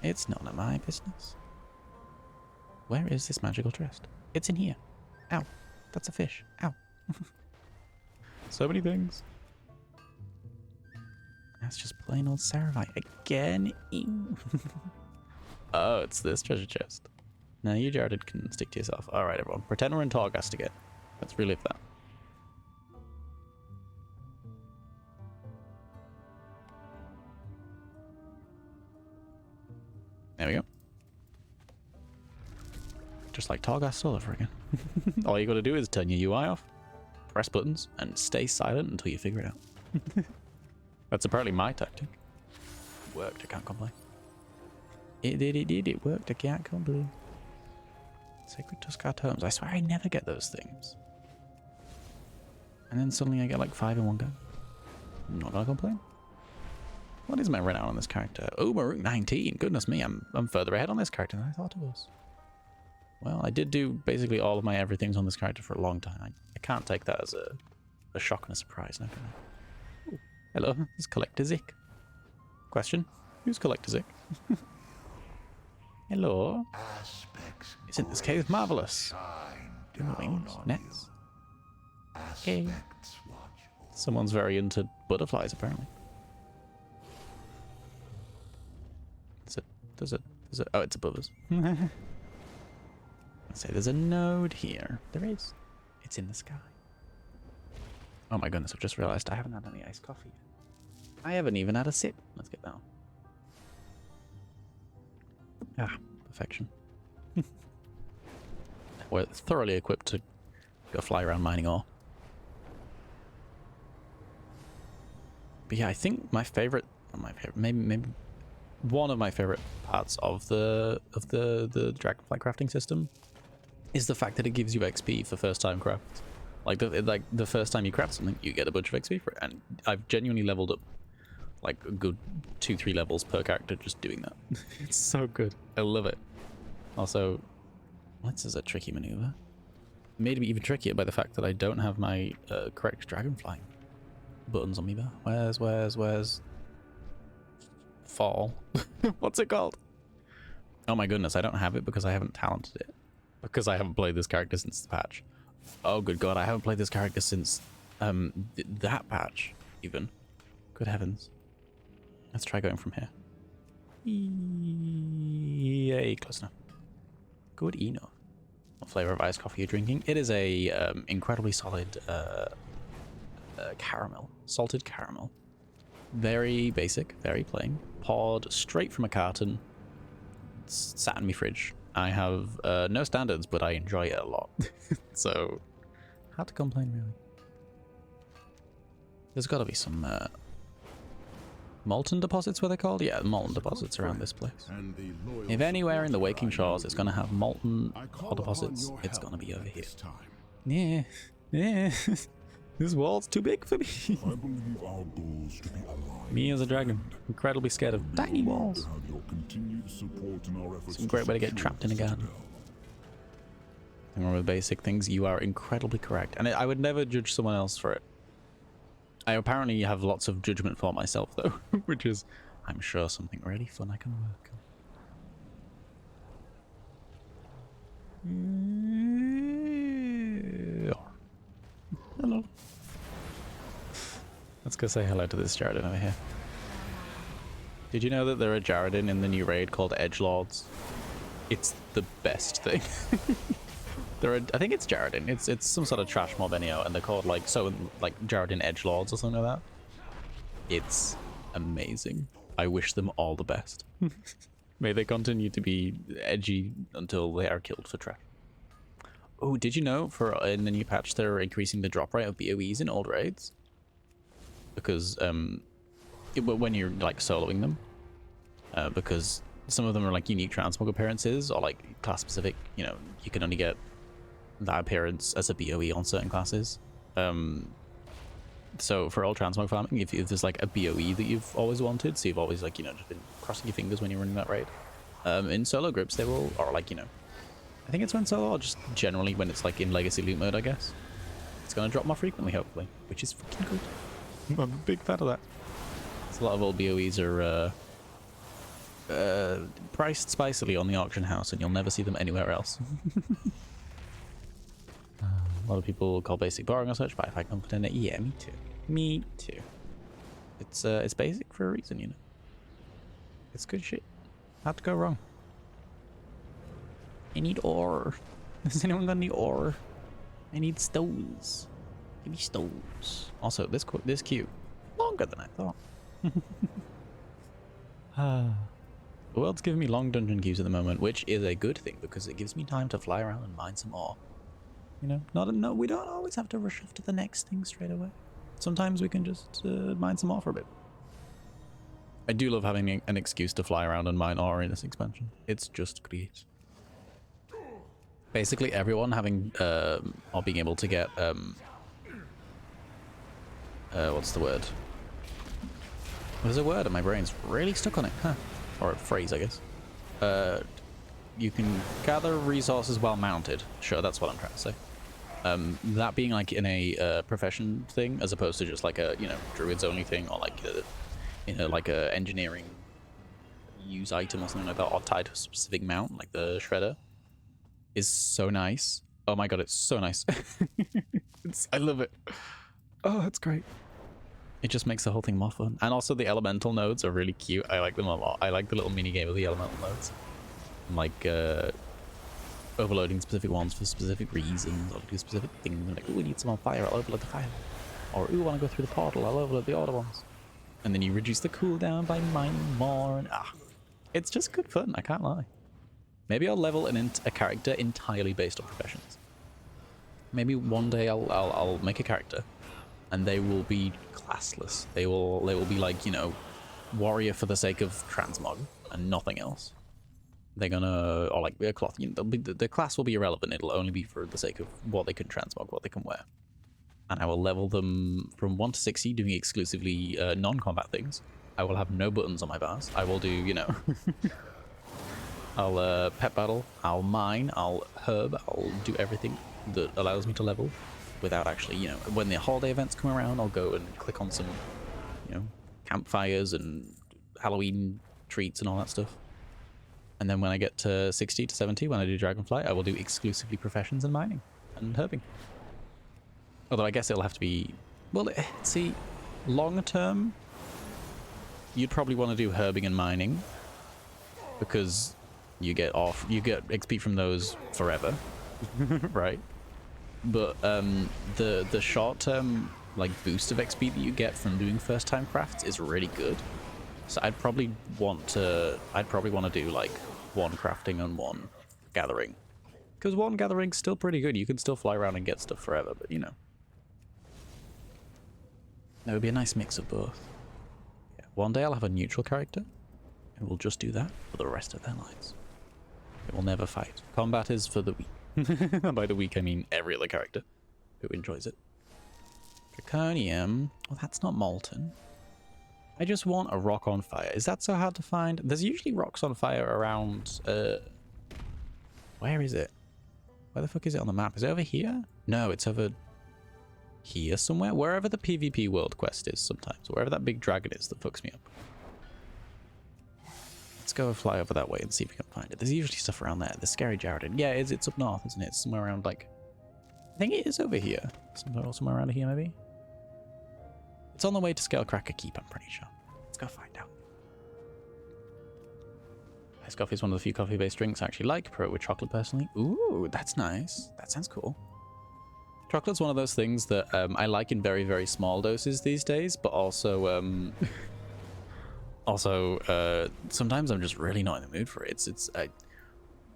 It's none of my business. Where is this magical chest? It's in here. Ow. That's a fish. Ow. So many things. That's just plain old Ceravite again. Ew. Oh, it's this treasure chest. Now you, Jared, can stick to yourself. Alright, everyone. Pretend we're in Torghast again. Let's relive that. There we go. Just like Torghast all over again. All you gotta do is turn your UI off, press buttons, and stay silent until you figure it out. That's apparently my tactic. Worked, I can't complain. It worked, I can't complain. Sacred Tuskar Tomes. I swear I never get those things. And then suddenly I get like 5 in one go. I'm not gonna complain. What is my renown on this character? Oh, Maruk 19. Goodness me, I'm further ahead on this character than I thought it was. Well, I did do basically all of my everythings on this character for a long time. I can't take that as a shock and a surprise. No, can I? Ooh, hello, this is Collector Zik. Question, who's Collector Zik? Hello. Aspects Isn't this cave marvelous? shine Doing down wings, on nets. Aspects watch. Someone's very into butterflies, apparently. Oh, it's above us. So there's a node here. There is. It's in the sky. Oh my goodness, I've just realized I haven't had any iced coffee yet. I haven't even had a sip. Let's get that on. Ah, perfection. We're thoroughly equipped to go fly around mining ore. But yeah, I think my favorite, maybe one of my favorite parts of the dragonfly crafting system is the fact that it gives you XP for first time crafts. Like the first time you craft something, you get a bunch of XP for it, and I've genuinely leveled up like a good 2-3 levels per character just doing that. It's so good. I love it. Also, this is a tricky maneuver. Made me even trickier by the fact that I don't have my correct dragonflying buttons on me there. Where's fall? What's it called? Oh my goodness, I don't have it because I haven't talented it. Because I haven't played this character since the patch. Oh good god, I haven't played this character since that patch even. Good heavens. Let's try going from here. Yay, close enough. Good enough. What flavor of iced coffee you're drinking? It is a incredibly solid caramel, salted caramel. Very basic, very plain. Poured straight from a carton. It's sat in my fridge. I have no standards, but I enjoy it a lot. So, hard to complain, really. There's got to be some molten deposits, what they're called? Yeah, molten deposits around this place. If anywhere in the Waking Shores is going to have molten ore deposits, it's going to be over here. Yeah, yeah. This wall's too big for me. Me as a dragon, incredibly scared of tiny walls. It's a great way to get trapped in a garden. Nothing wrong with basic things. You are incredibly correct, and I would never judge someone else for it. I apparently have lots of judgment for myself, though, which is, I'm sure, something really fun I can work on. Hello. Let's go say hello to this Jaredin over here. Did you know that there are Jaredin in the new raid called Edgelords? It's the best thing. I think it's Jaredin. It's some sort of trash mob anyhow, and they're called like Jaredin Edgelords or something like that. It's amazing. I wish them all the best. May they continue to be edgy until they are killed for trash. Oh, did you know in the new patch they're increasing the drop rate of BOEs in old raids? Because when you're like soloing them, because some of them are like unique transmog appearances or like class specific, you know, you can only get that appearance as a BOE on certain classes. So for all transmog farming, if there's like a BOE that you've always wanted, so you've always like, you know, just been crossing your fingers when you're running that raid, in solo groups they will, or like, you know, I think it's when solo or just generally when it's like in legacy loot mode, I guess. It's gonna drop more frequently, hopefully, which is fucking good. I'm a big fan of that. So a lot of old BOEs are priced spicily on the auction house, and you'll never see them anywhere else. A lot of people call basic boring or such, but I find comfort in it. Yeah, me too. Me too. It's basic for a reason, you know. It's good shit. Hard to go wrong. I need ore. Has anyone got any ore? I need stones. Give me stones. Also, this queue longer than I thought. The world's giving me long dungeon queues at the moment, which is a good thing because it gives me time to fly around and mine some ore. You know, no, we don't always have to rush off to the next thing straight away. Sometimes we can just mine some ore for a bit. I do love having an excuse to fly around and mine ore in this expansion. It's just great. Basically, everyone having or being able to get what's the word? There's a word and my brain's really stuck on it, huh? Or a phrase, I guess. You can gather resources while mounted. Sure, that's what I'm trying to say. That being like in a profession thing, as opposed to just like a, you know, druids only thing, or like like a engineering use item or something like that, or tied to a specific mount, like the shredder, is so nice. Oh my god, it's so nice. I love it. Oh, that's great. It just makes the whole thing more fun. And also the elemental nodes are really cute. I like them a lot. I like the little mini game of the elemental nodes. Like overloading specific ones for specific reasons, or to do specific things. Like, ooh, we need some on fire, I'll overload the fire. Or, ooh, I want to go through the portal, I'll overload the other ones. And then you reduce the cooldown by mining more, and it's just good fun, I can't lie. Maybe I'll level a character entirely based on professions. Maybe one day I'll make a character, and they will be classless. They will be like, you know, warrior for the sake of transmog and nothing else. They're gonna, or like a cloth, you know, the class will be irrelevant. It'll only be for the sake of what they can transmog, what they can wear. And I will level them from 1 to 60, doing exclusively non-combat things. I will have no buttons on my bars. I will do, you know, I'll pet battle, I'll mine, I'll herb, I'll do everything that allows me to level without actually, you know, when the holiday events come around, I'll go and click on some, you know, campfires and Halloween treats and all that stuff. And then when I get to 60 to 70, when I do Dragonfly, I will do exclusively professions and mining and herbing. Although I guess it'll have to be, well, see, long term, you'd probably want to do herbing and mining because you get XP from those forever, right? But the short term like boost of XP that you get from doing first time crafts is really good. So I'd probably want to do like one crafting and one gathering, because one gathering's still pretty good. You can still fly around and get stuff forever, but you know, that would be a nice mix of both. Yeah. One day I'll have a neutral character who will just do that for the rest of their lives. It will never fight. Combat is for the weak. By the weak I mean every other character who enjoys it. Draconium. Well, that's not molten. I just want a rock on fire. Is that so hard to find? There's usually rocks on fire around, where is it? Where the fuck is it on the map? Is it over here? No, it's over here somewhere. Wherever the PVP world quest is sometimes. Wherever that big dragon is that fucks me up. Let's go fly over that way and see if we can find it. There's usually stuff around there. The Scary Jaredin. Yeah, it's up north, isn't it? It's somewhere around, like, I think it is over here. Somewhere around here, maybe? It's on the way to Scalecracker Keep, I'm pretty sure. Let's go find out. Iced coffee is one of the few coffee-based drinks I actually like. Pro with chocolate, personally. Ooh, that's nice. That sounds cool. Chocolate's one of those things that I like in very, very small doses these days, but also, sometimes I'm just really not in the mood for it.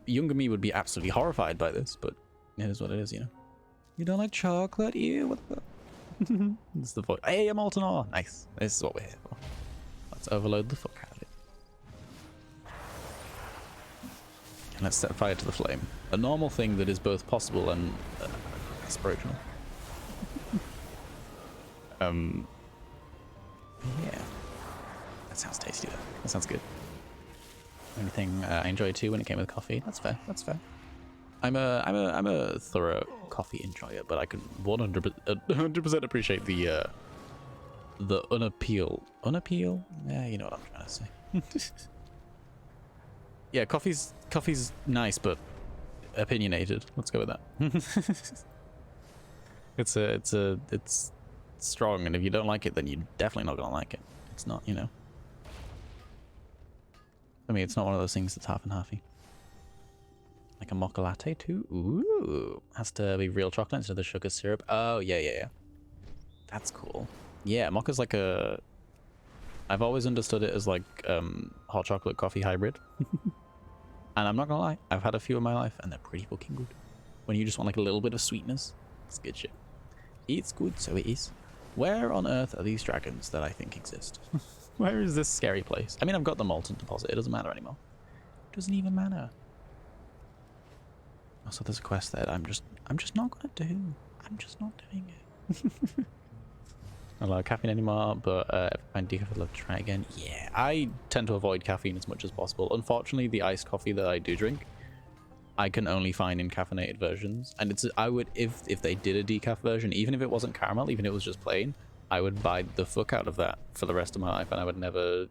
Younger me would be absolutely horrified by this, but it is what it is, you know. You don't like chocolate? Ew, what the... It's the voice. Hey, a molten ore. Nice. This is what we're here for. Let's overload the fuck out of it. And let's set fire to the flame. A normal thing that is both possible and aspirational. Yeah. That sounds tasty though. That sounds good. Only thing I enjoyed too when it came with coffee. That's fair. That's fair. I'm a thorough coffee enjoyer, but I can 100% appreciate the unappeal. Unappeal? Yeah, you know what I'm trying to say. Yeah, coffee's nice, but opinionated. Let's go with that. It's strong, and if you don't like it, then you're definitely not gonna like it. It's not, you know. I mean, it's not one of those things that's half and halfy. Like a mocha latte too? Ooh. Has to be real chocolate instead of the sugar syrup. Oh, yeah. That's cool. Yeah, mocha's like a... I've always understood it as like hot chocolate coffee hybrid. And I'm not gonna lie, I've had a few in my life and they're pretty fucking good. When you just want like a little bit of sweetness, it's good shit. It's good, so it is. Where on earth are these dragons that I think exist? Where is this scary place? I mean, I've got the molten deposit. It doesn't matter anymore. It doesn't even matter. Also, there's a quest that I'm just not gonna do. I'm just not doing it. I don't like caffeine anymore, but if I find decaf, I'd love to try it again. Yeah, I tend to avoid caffeine as much as possible. Unfortunately, the iced coffee that I do drink, I can only find in caffeinated versions. And I would, if they did a decaf version, even if it wasn't caramel, even if it was just plain, I would buy the fuck out of that for the rest of my life, and I would never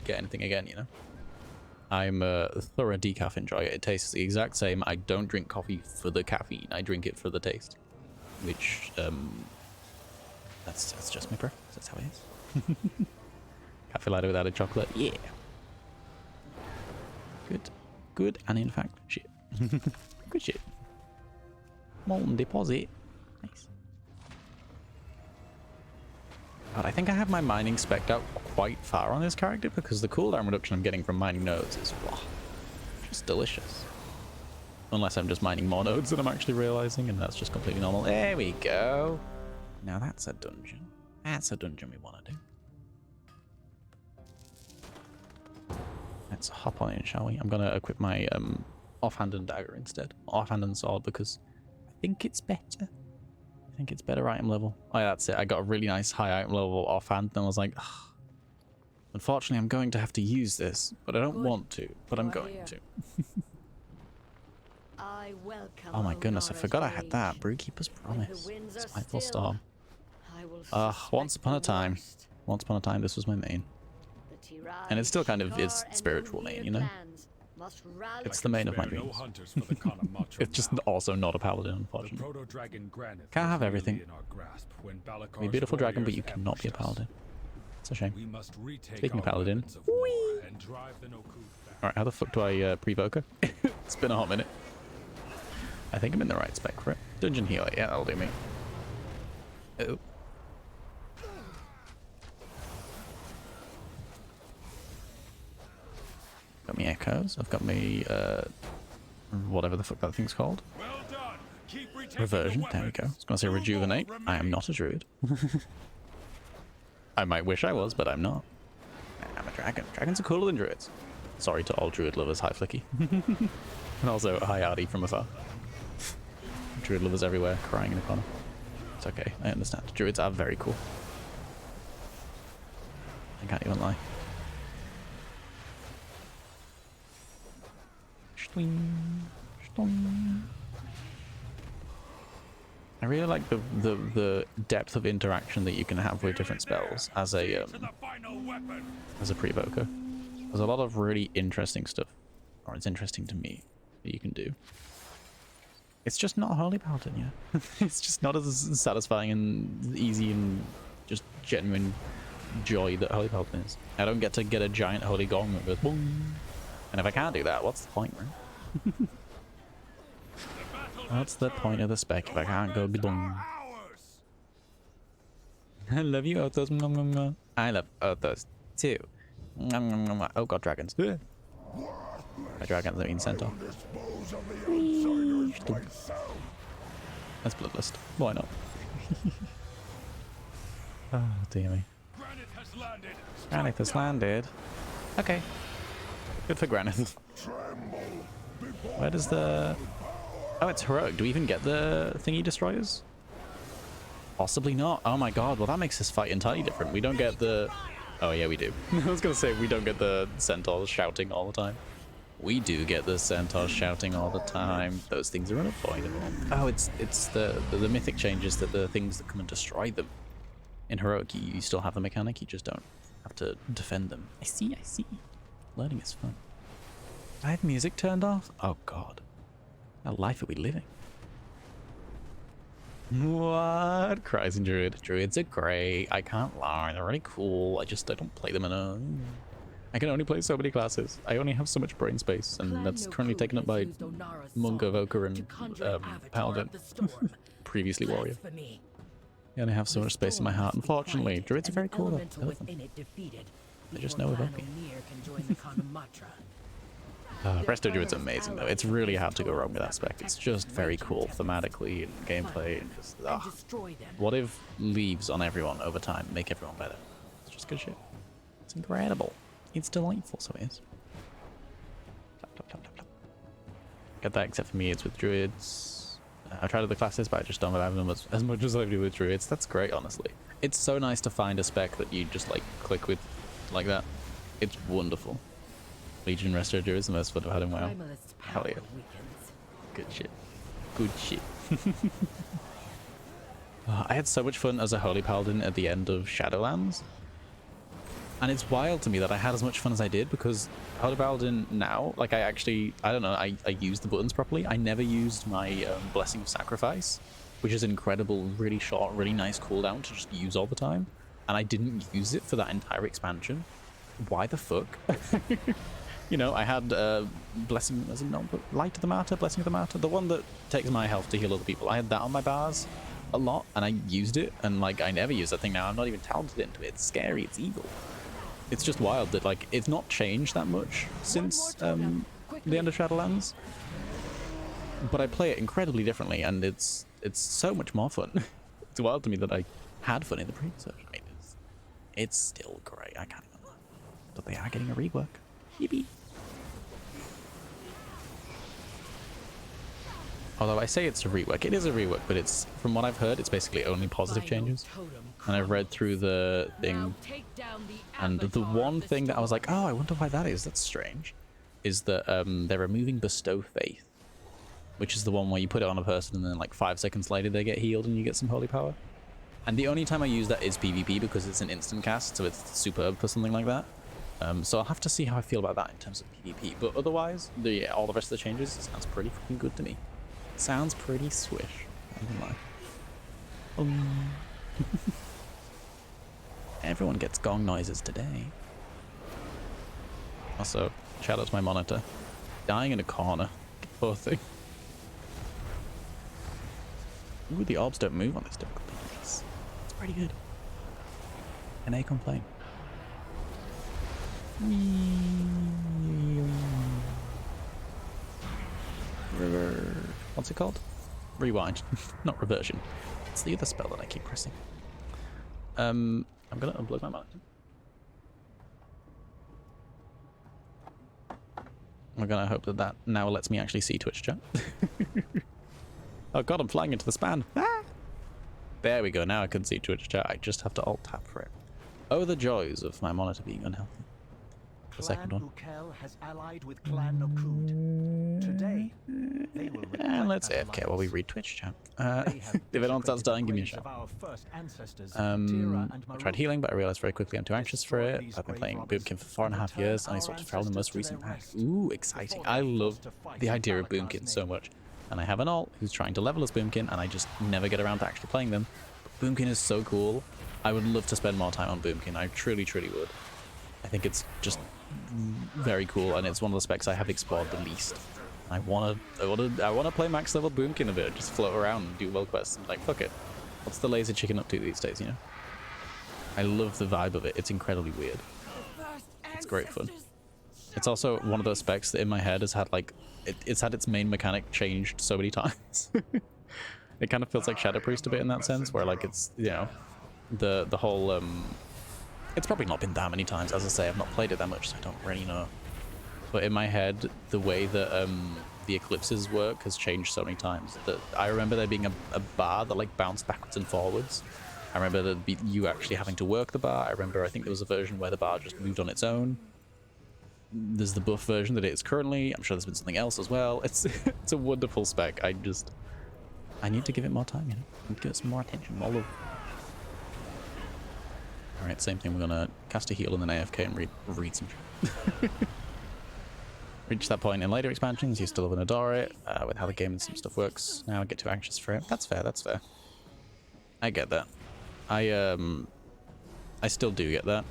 get anything again, you know? I'm a thorough decaf enjoyer. It tastes the exact same. I don't drink coffee for the caffeine. I drink it for the taste. which that's just my preference. That's how it is. Cafe latte without a chocolate. Yeah. Good, and in fact, shit. Good shit. Molten deposit. Nice. God, I think I have my mining spec'd out quite far on this character because the cooldown reduction I'm getting from mining nodes is just delicious. Unless I'm just mining more nodes than I'm actually realizing, and that's just completely normal. There we go. Now that's a dungeon. That's a dungeon we want to do. Let's hop on in, shall we? I'm going to equip my offhand and dagger instead. Offhand and sword because I think it's better. I think it's better item level. Oh yeah, that's it. I got a really nice high item level offhand and I was like, ugh. Unfortunately, I'm going to have to use this, but I don't want to, but I'm going to. Oh my goodness, I forgot I had that. Brewkeeper's Promise. Spiteful Storm. Once upon a time. Once upon a time, this was my main. And it's still kind of its spiritual main, you know? It's the main of my dreams. It's just also not a paladin, unfortunately. Can't have everything. Be a beautiful dragon, but you cannot be a paladin. It's a shame. Speaking of paladin. Alright, how the fuck do I pre-voker? It's been a hot minute. I think I'm in the right spec for it. Dungeon healer, yeah, that'll do me. Oh. Got me echoes. I've got me whatever the fuck that thing's called. Reversion. There we go. I was gonna say rejuvenate. I am not a druid. I might wish I was, but I'm not. I'm a dragon. Dragons are cooler than druids. Sorry to all druid lovers. Hi, Flicky. And also hi, Artie from afar. Druid lovers everywhere, crying in a corner. It's okay. I understand. Druids are very cool. I can't even lie. I really like the depth of interaction that you can have with different spells as a pre-evoker. There's a lot of really interesting stuff, or it's interesting to me, that you can do. It's just not Holy Paladin, yeah. It's just not as satisfying and easy and just genuine joy that Holy Paladin is. I don't get to get a giant Holy Gong that goes boom. And if I can't do that, what's the point, right? What's the point of the spec if I can't go boom? I love you, Othos. I love Othos too. Oh god, dragons. By dragons, I mean centaur. That's bloodlust. Why not? Oh, dear me. Granite has landed. Okay. Good for Granite. Where does the... Oh, it's heroic. Do we even get the thingy destroyers? Possibly not. Oh my god. Well, that makes this fight entirely different. We don't get the... Oh, yeah, we do. I was going to say, we don't get the centaurs shouting all the time. We do get the centaurs shouting all the time. Those things are unavoidable. Oh, it's the mythic changes that the things that come and destroy them. In heroic, you still have the mechanic. You just don't have to defend them. I see. Learning is fun. I have music turned off? Oh god. What life are we living? What? Cries and Druid. Druids are great. I can't lie. They're really cool. I don't play them enough. I can only play so many classes. I only have so much brain space, and that's currently taken up by Monk, Evoker, and Paladin. Previously Warrior. I only have so much space in my heart, unfortunately. Druids are very cool though. They just know evoking. Resto Druid's amazing though. It's really hard to go wrong with that spec. It's just very cool thematically and gameplay and just what if leaves on everyone over time make everyone better? It's just good shit. It's incredible. It's delightful, so it is. Get that, except for me, it's with Druids. I've tried other classes, but I just don't have them as much as I do with Druids. That's great, honestly. It's so nice to find a spec that you just like click with like that. It's wonderful. Legion Resto Druid is the most fun I've had in a while. Hell yeah. Good shit. Good shit. I had so much fun as a Holy Paladin at the end of Shadowlands. And it's wild to me that I had as much fun as I did because Holy Paladin now, like I don't know, I used the buttons properly. I never used my Blessing of Sacrifice which is incredible, really short, really nice cooldown to just use all the time. And I didn't use it for that entire expansion. Why the fuck? You know, I had Blessing, as in, no, Light of the Martyr, Blessing of the Martyr, the one that takes my health to heal other people. I had that on my bars a lot, and I used it, and like I never use that thing now. I'm not even talented into it. It's scary, it's evil. It's just wild that like it's not changed that much since the end of Shadowlands. But I play it incredibly differently, and it's so much more fun. It's wild to me that I had fun in the previous version. I mean, it's still great. I can't even lie. But they are getting a rework. Yippee. Although I say it's a rework, it is a rework, but it's, from what I've heard, it's basically only positive changes. And I've read through the thing, and the one thing that I was like, oh, I wonder why that is, that's strange, is that they're removing Bestow Faith, which is the one where you put it on a person and then like 5 seconds later they get healed and you get some holy power. And the only time I use that is PvP because it's an instant cast, so it's superb for something like that. So I'll have to see how I feel about that in terms of PvP, but otherwise, all the rest of the changes sounds pretty fucking good to me. Sounds pretty swish. I don't lie. Everyone gets gong noises today. Also, shout out to my monitor. Dying in a corner. Poor thing. Ooh, the orbs don't move on this difficulty. It's pretty good. Can I complain? What's it called? Rewind. Not reversion. It's the other spell that I keep pressing. I'm gonna unplug my monitor. I'm gonna hope that that now lets me actually see Twitch chat. Oh god, I'm flying into the span. Ah! There we go, now I can see Twitch chat. I just have to alt tab for it. Oh, the joys of my monitor being unhealthy. The second one. Has allied with Clan Nokud. Today, they will And let's AFK while we read Twitch chat. If anyone starts dying, give me a shout. I tried healing, but I realized very quickly I'm too anxious for it. I've been playing Boomkin for 4.5 years, and I swapped to Feral in the most recent pack. Ooh, exciting. I love the idea of Boomkin so much. And I have an alt who's trying to level as Boomkin, and I just never get around to actually playing them. But Boomkin is so cool. I would love to spend more time on Boomkin. I truly, truly would. I think it's just very cool, and it's one of the specs I have explored the least. I wanna play max level Boomkin a bit, just float around and do world quests. I'm like, fuck it. What's the lazy chicken up to these days, you know? I love the vibe of it. It's incredibly weird. It's great fun. It's also one of those specs that in my head has had like, it's had its main mechanic changed so many times. It kind of feels like Shadow Priest a bit in that sense, where like it's, you know, the whole it's probably not been that many times. As I say, I've not played it that much, so I don't really know. But in my head, the way that the eclipses work has changed so many times that I remember there being a bar that like bounced backwards and forwards. I remember that you actually having to work the bar. I remember I think there was a version where the bar just moved on its own. There's the buff version that it is currently. I'm sure there's been something else as well. It's it's a wonderful spec. I need to give it more time, you know. I need to give it some more attention, more love. Alright, same thing. We're gonna cast a heal and then AFK and read some shit. Reach that point in later expansions, you still love and adore it, with how the game and some stuff works. Now I get too anxious for it. That's fair, that's fair. I get that. I still do get that.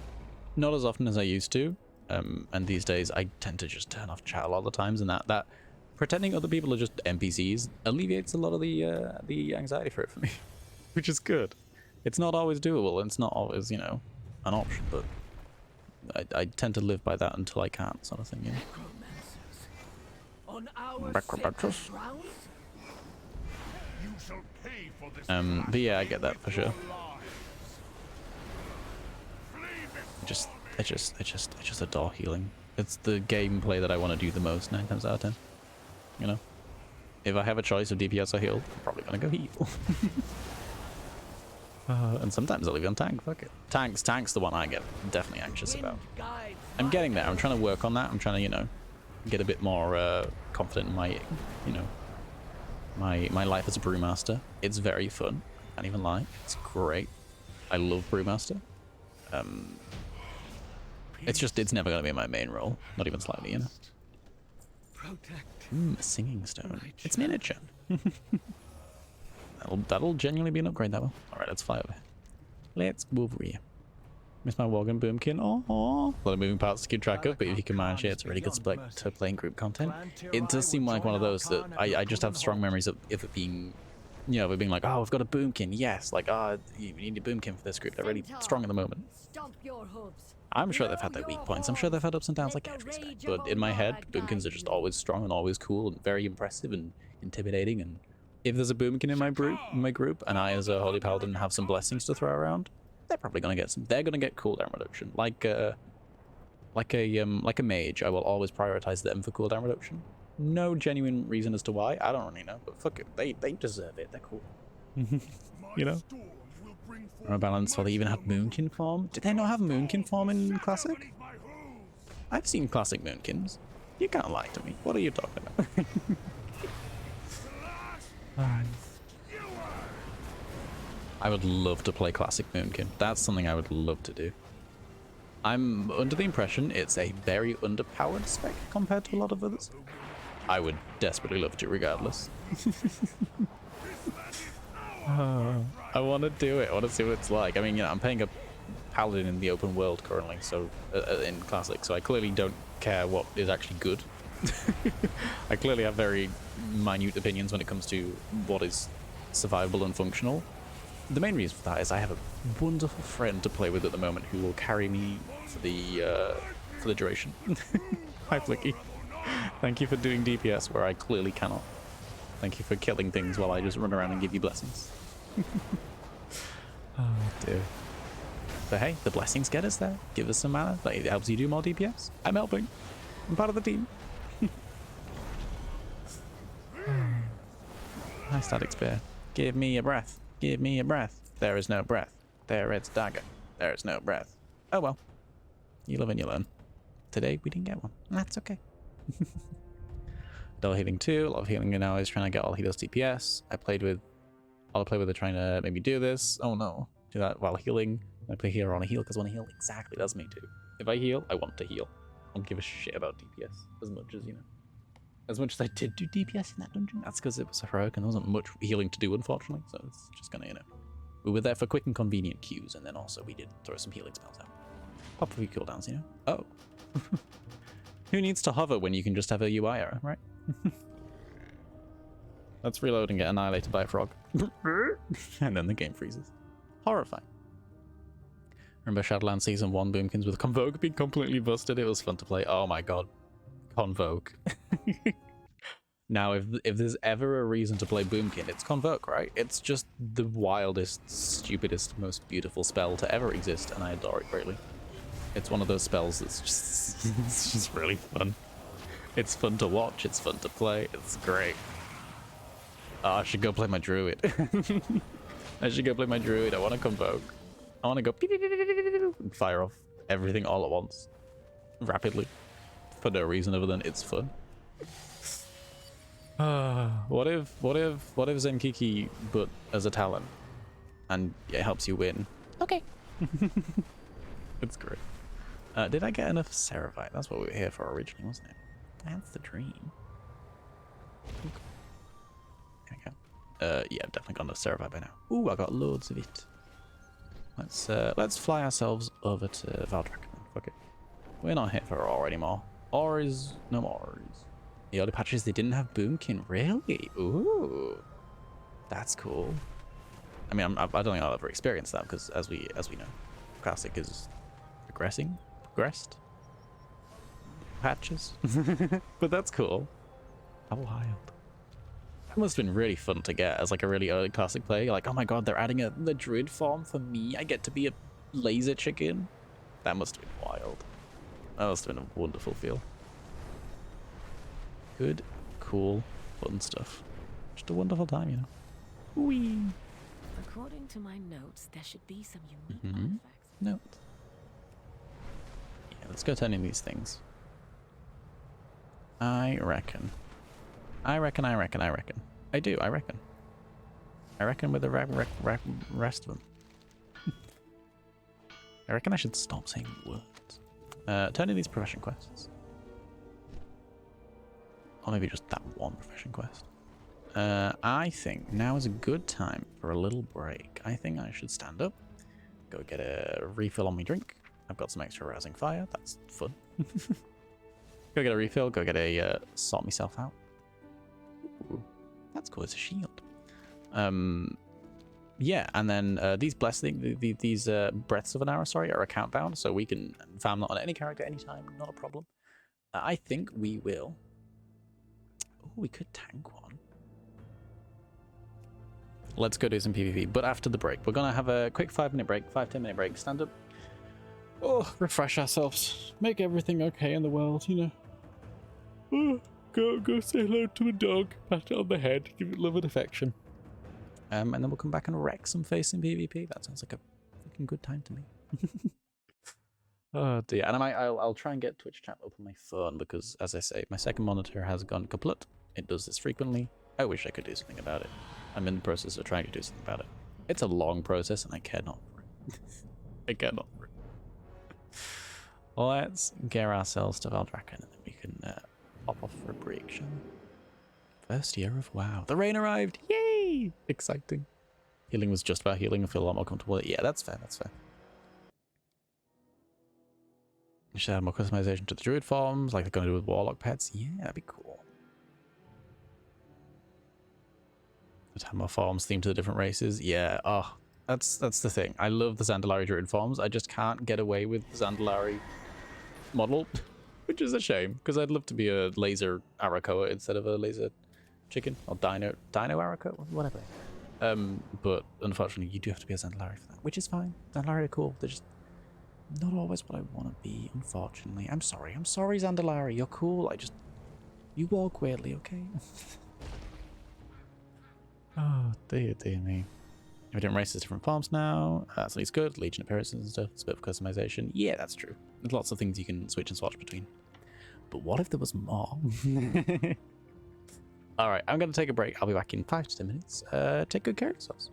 Not as often as I used to. And these days I tend to just turn off chat a lot of the times, and that pretending other people are just NPCs alleviates a lot of the anxiety for it for me. Which is good. It's not always doable, and it's not always, you know, an option, but I tend to live by that until I can't, sort of thing, you know. Necromancers? But yeah, I get that for sure. I just adore healing. It's the gameplay that I want to do the most 9 times out of 10. You know? If I have a choice of DPS or heal, I'm probably gonna go heal. And sometimes I'll even tank, fuck it. Tank's the one I get definitely anxious about. I'm getting there, I'm trying to work on that. I'm trying to, you know, get a bit more confident in my, you know, my life as a brewmaster. It's very fun, can't even lie. It's great. I love brewmaster. It's never gonna be my main role, not even slightly, you know. Singing stone. It's miniature. That'll genuinely be an upgrade, that will. Alright, let's fly over here. Let's go over here. Miss my Worgen Boomkin. Oh, a lot of moving parts to keep track of, but if you can manage it, it's a really good split to playing group content. It does seem like one of those that I just have strong memories of it being, you know, it being like, oh, we've got a Boomkin, yes, like, oh, you need a Boomkin for this group. They're really strong at the moment. Stomp your hooves. I'm sure they've had their weak points. I'm sure they've had ups and downs like every spec. But in my head, Boomkins are just always strong and always cool and very impressive and intimidating. And if there's a Boomkin in my group, and I as a Holy Paladin have some blessings to throw around, they're probably gonna get some. They're gonna get cooldown reduction. Like a mage, I will always prioritize them for cooldown reduction. No genuine reason as to why. I don't really know, but fuck it, they deserve it. They're cool. You know. Or balance. Well, they even have Moonkin form. Did they not have Moonkin form in Classic? I've seen Classic Moonkins. You can't lie to me. What are you talking about? I would love to play Classic Moonkin. That's something I would love to do. I'm under the impression it's a very underpowered spec compared to a lot of others. I would desperately love to regardless. I want to do it. I want to see what it's like. I mean, you know, I'm playing a paladin in the open world currently, so in Classic, so I clearly don't care what is actually good. I clearly have very minute opinions when it comes to what is survivable and functional. The main reason for that is I have a wonderful friend to play with at the moment who will carry me for the duration. Hi, Flicky. Thank you for doing DPS where I clearly cannot. Thank you for killing things while I just run around and give you blessings. Oh dear. But hey, the blessings get us there. Give us some mana. Like, it helps you do more DPS. I'm helping. I'm part of the team. Hi, Static Spear. Give me a breath. Give me a breath. There is no breath. There is dagger. There is no breath. Oh well. You live and you learn. Today we didn't get one. That's okay. Double healing 2. A lot of healing now is trying to get all healers DPS. I'll play with her trying to maybe do this. Oh no. Do that while healing. I play here on a heal because I want to heal. Exactly, that's me too. If I heal, I want to heal. I don't give a shit about DPS as much as, you know. As much as I did do DPS in that dungeon, that's because it was heroic and there wasn't much healing to do, unfortunately. So it's just gonna, you know. We were there for quick and convenient queues, and then also we did throw some healing spells out. Pop a few cooldowns, you know? Oh. Who needs to hover when you can just have a UI error, right? Let's reload and get annihilated by a frog. And then the game freezes. Horrifying. Remember Shadowlands Season 1 Boomkins with Convoke being completely busted? It was fun to play. Oh my god. Convoke. Now, if there's ever a reason to play Boomkin, it's Convoke, right? It's just the wildest, stupidest, most beautiful spell to ever exist, and I adore it greatly. It's one of those spells that's just, it's just really fun. It's fun to watch, it's fun to play, it's great. Oh, I should go play my druid. I should go play my druid. I want to Convoke. I want to go and fire off everything all at once, rapidly, for no reason other than it's fun. What if Zenkiki but as a talent, and it helps you win? Okay. It's great. Did I get enough Seraphite? That's what we were here for originally, wasn't it? That's the dream. Okay. Yeah, I've definitely got enough Seraphite by now. Ooh, I got loads of it. Let's fly ourselves over to Valdrak. Fuck it. We're not here for ore anymore. Ore is no more. The other patches they didn't have Boomkin. Really? Ooh, that's cool. I mean, I don't think I'll ever experience that because, as we know, Classic is progressed patches. But that's cool. How wild. That must have been really fun to get as like a really early Classic play. Like, oh my god, they're adding the druid form for me. I get to be a laser chicken. That must have been wild. That must have been a wonderful feel. Good, cool, fun stuff. Just a wonderful time, you know. Whee! According to my notes, there should be some unique artifacts. Notes. Yeah, let's go turn in these things. I reckon I do, I reckon. I reckon with the rest of them. I reckon I should stop saying words. Turn in these profession quests. Or maybe just that one profession quest. I think now is a good time for a little break. I think I should stand up, go get a refill on my drink. I've got some extra rousing fire. That's fun. Go get a refill. Go get a sort myself out. Ooh, that's cool. It's a shield. Yeah, and then these blessing, these breaths of an arrow, sorry, are a countdown, so we can farm that on any character anytime. Not a problem. I think we will. Oh, we could tank one. Let's go do some PvP, but after the break. We're going to have a quick 5-minute break, 5-10 minute break, stand up. Oh, refresh ourselves. Make everything okay in the world, you know. Oh, go say hello to a dog, pat it on the head, give it love and affection. And then we'll come back and wreck some face in PvP. That sounds like a freaking good time to me. Oh dear. And I'll try and get Twitch chat up on my phone because, as I say, my second monitor has gone kaput. It does this frequently. I wish I could do something about it. I'm in the process of trying to do something about it. It's a long process and I cannot. I cannot. Let's get ourselves to Valdrakken and then we can pop off for a break, shall we? First year of WoW. The rain arrived! Yay! Exciting. Healing was just about healing. I feel a lot more comfortable. Yeah, that's fair, that's fair. You should add more customization to the druid forms, like they're going to do with warlock pets. Yeah, that'd be cool. Just have more forms themed to the different races. Yeah, oh, that's the thing. I love the Zandalari druid forms. I just can't get away with the Zandalari model, which is a shame, because I'd love to be a laser Arakoa instead of a laser chicken or dino Arakoa, whatever. But unfortunately, you do have to be a Zandalari for that, which is fine. Zandalari are cool. They're just not always what I want to be, unfortunately. I'm sorry, Zandalari. You're cool. You walk weirdly, okay? Oh, dear me. If different races, different forms now. That's at least good. Legion appearances and stuff. It's a bit of customization. Yeah, that's true. There's lots of things you can switch and swatch between. But what if there was more? Alright, I'm going to take a break. I'll be back in 5 to 10 minutes. Take good care of yourselves.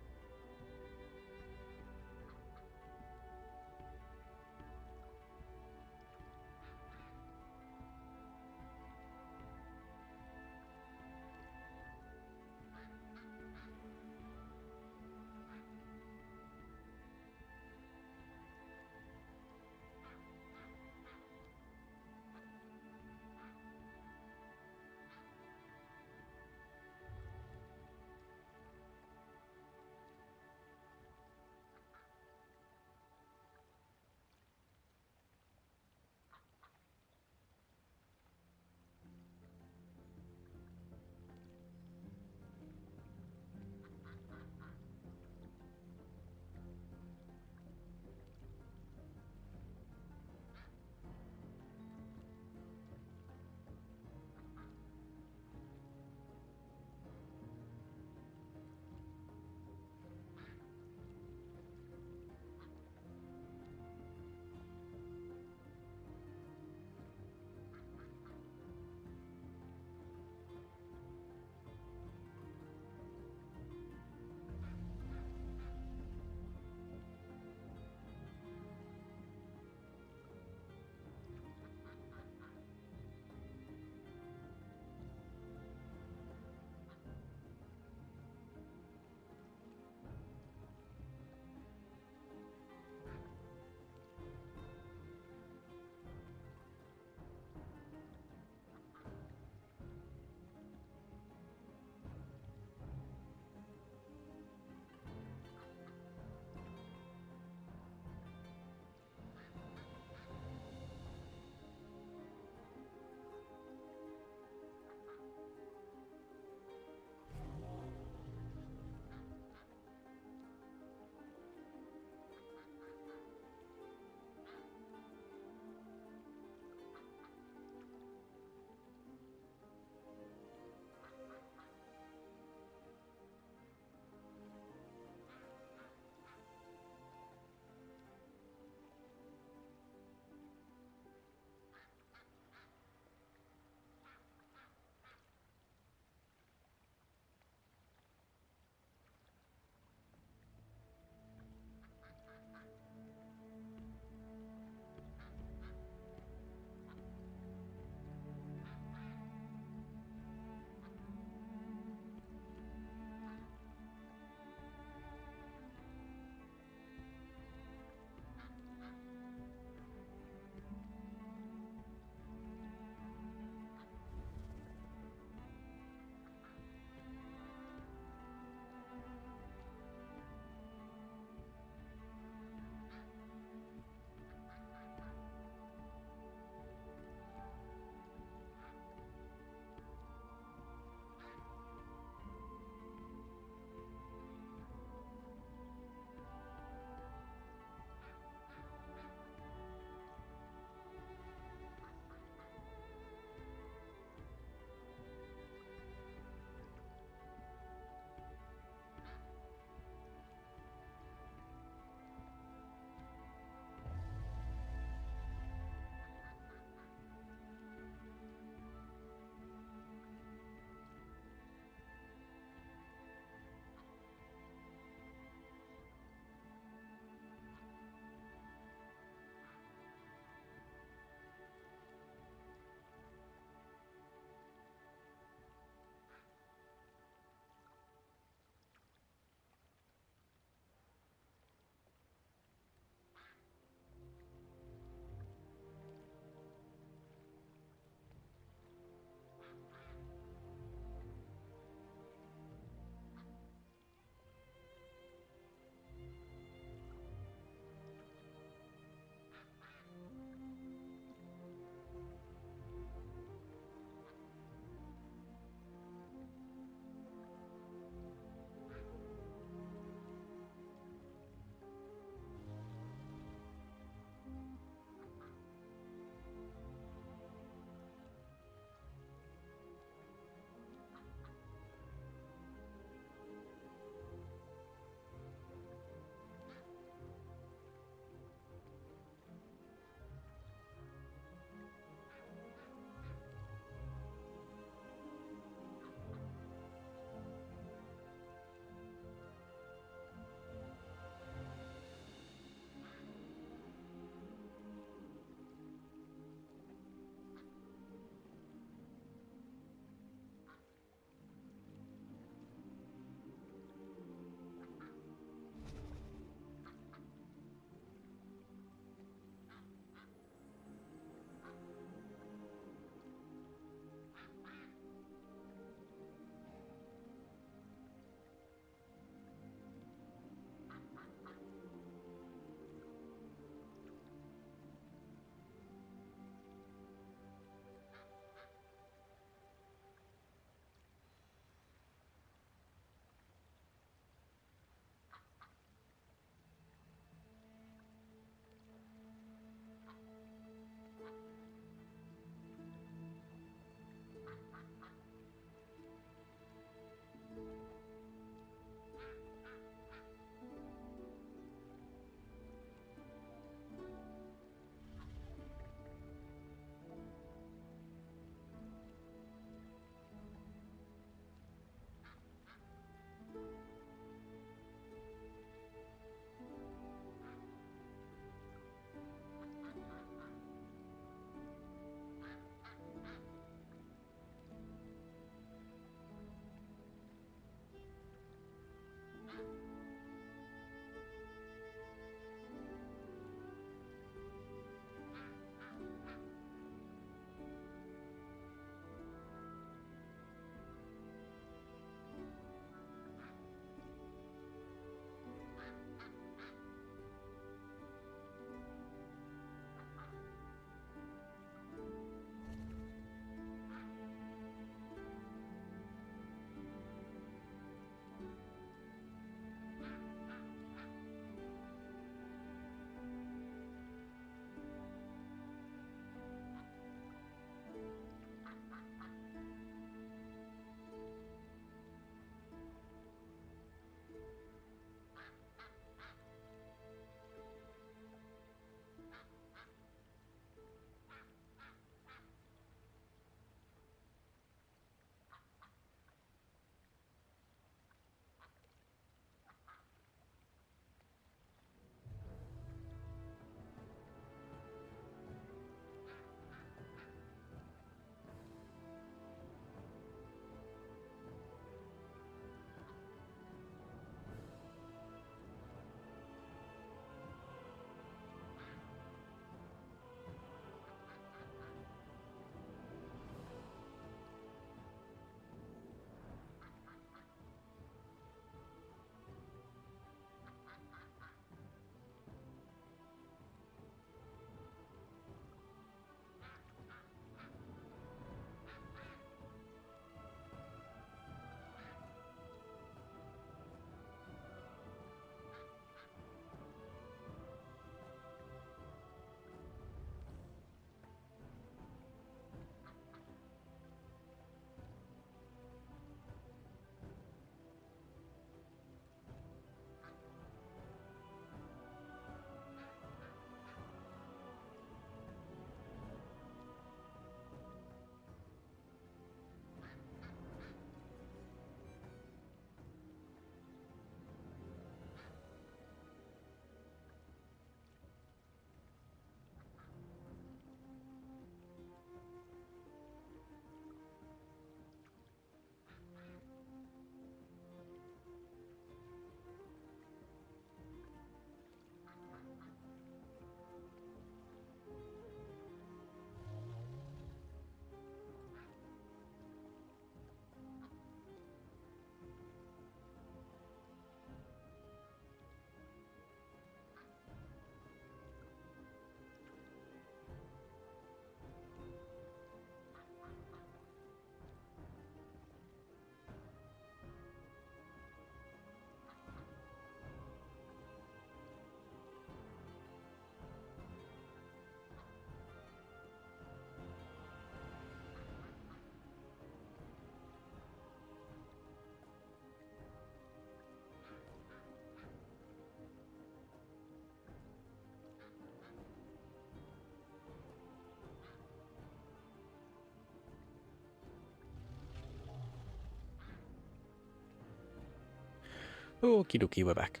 Okie dokie, we're back.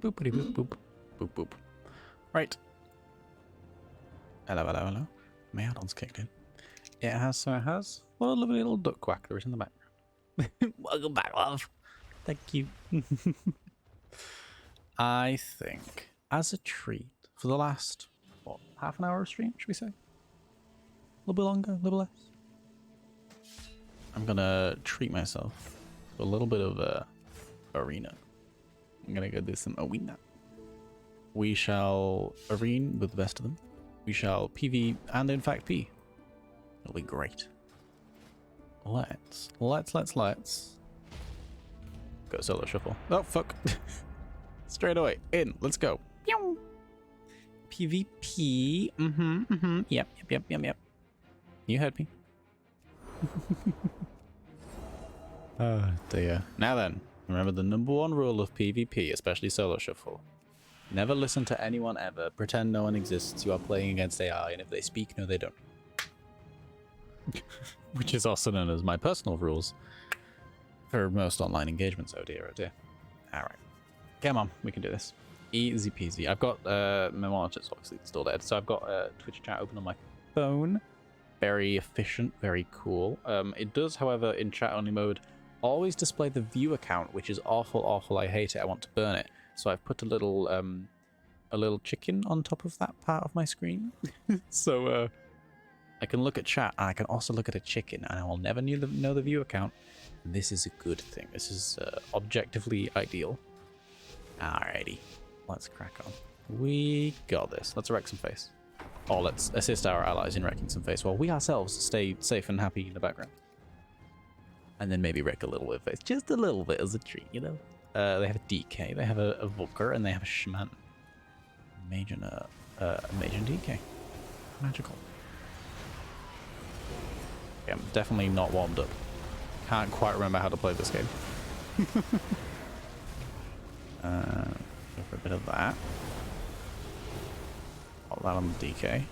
Boopity boop boop. Boop boop. Right. Hello, hello, hello. My add-on's kicked in. It has, so it has. What a lovely little duck quack there is in the background. Welcome back, love. Thank you. I think, as a treat, for the last, what, half an hour of stream, should we say? A little bit longer, a little less? I'm gonna treat myself to a little bit of arena. I'm gonna go do some arena. We shall arena with the best of them. We shall PV and in fact P. It'll be great. Let's go solo shuffle. Oh fuck. Straight away. In. Let's go. Pew! PvP. Yep. You heard me. Oh dear. Now then, remember the #1 rule of PvP, especially solo shuffle. Never listen to anyone ever. Pretend no one exists. You are playing against AI, and if they speak, no they don't. Which is also known as my personal rules for most online engagements. Oh dear, oh dear. Alright. Come on, we can do this. Easy peasy. I've got my monitor's obviously still dead, so I've got Twitch chat open on my phone. Very efficient, very cool. It does, however, in chat only mode, always display the view account, which is awful. I hate it. I want to burn it. So I've put a little chicken on top of that part of my screen. So I can look at chat and I can also look at a chicken, and I will never know the view account. This is a good thing. This is objectively ideal. Alrighty, let's crack on. We got this. Let's wreck some face. Or let's assist our allies in wrecking some face while we ourselves stay safe and happy in the background. And then maybe wreck a little bit of face. Just a little bit as a treat, you know? They have a DK, they have a Volker, and they have a Shaman. Mage and DK. Magical. Okay, I'm definitely not warmed up. Can't quite remember how to play this game. Go for a bit of that. Put that on the DK.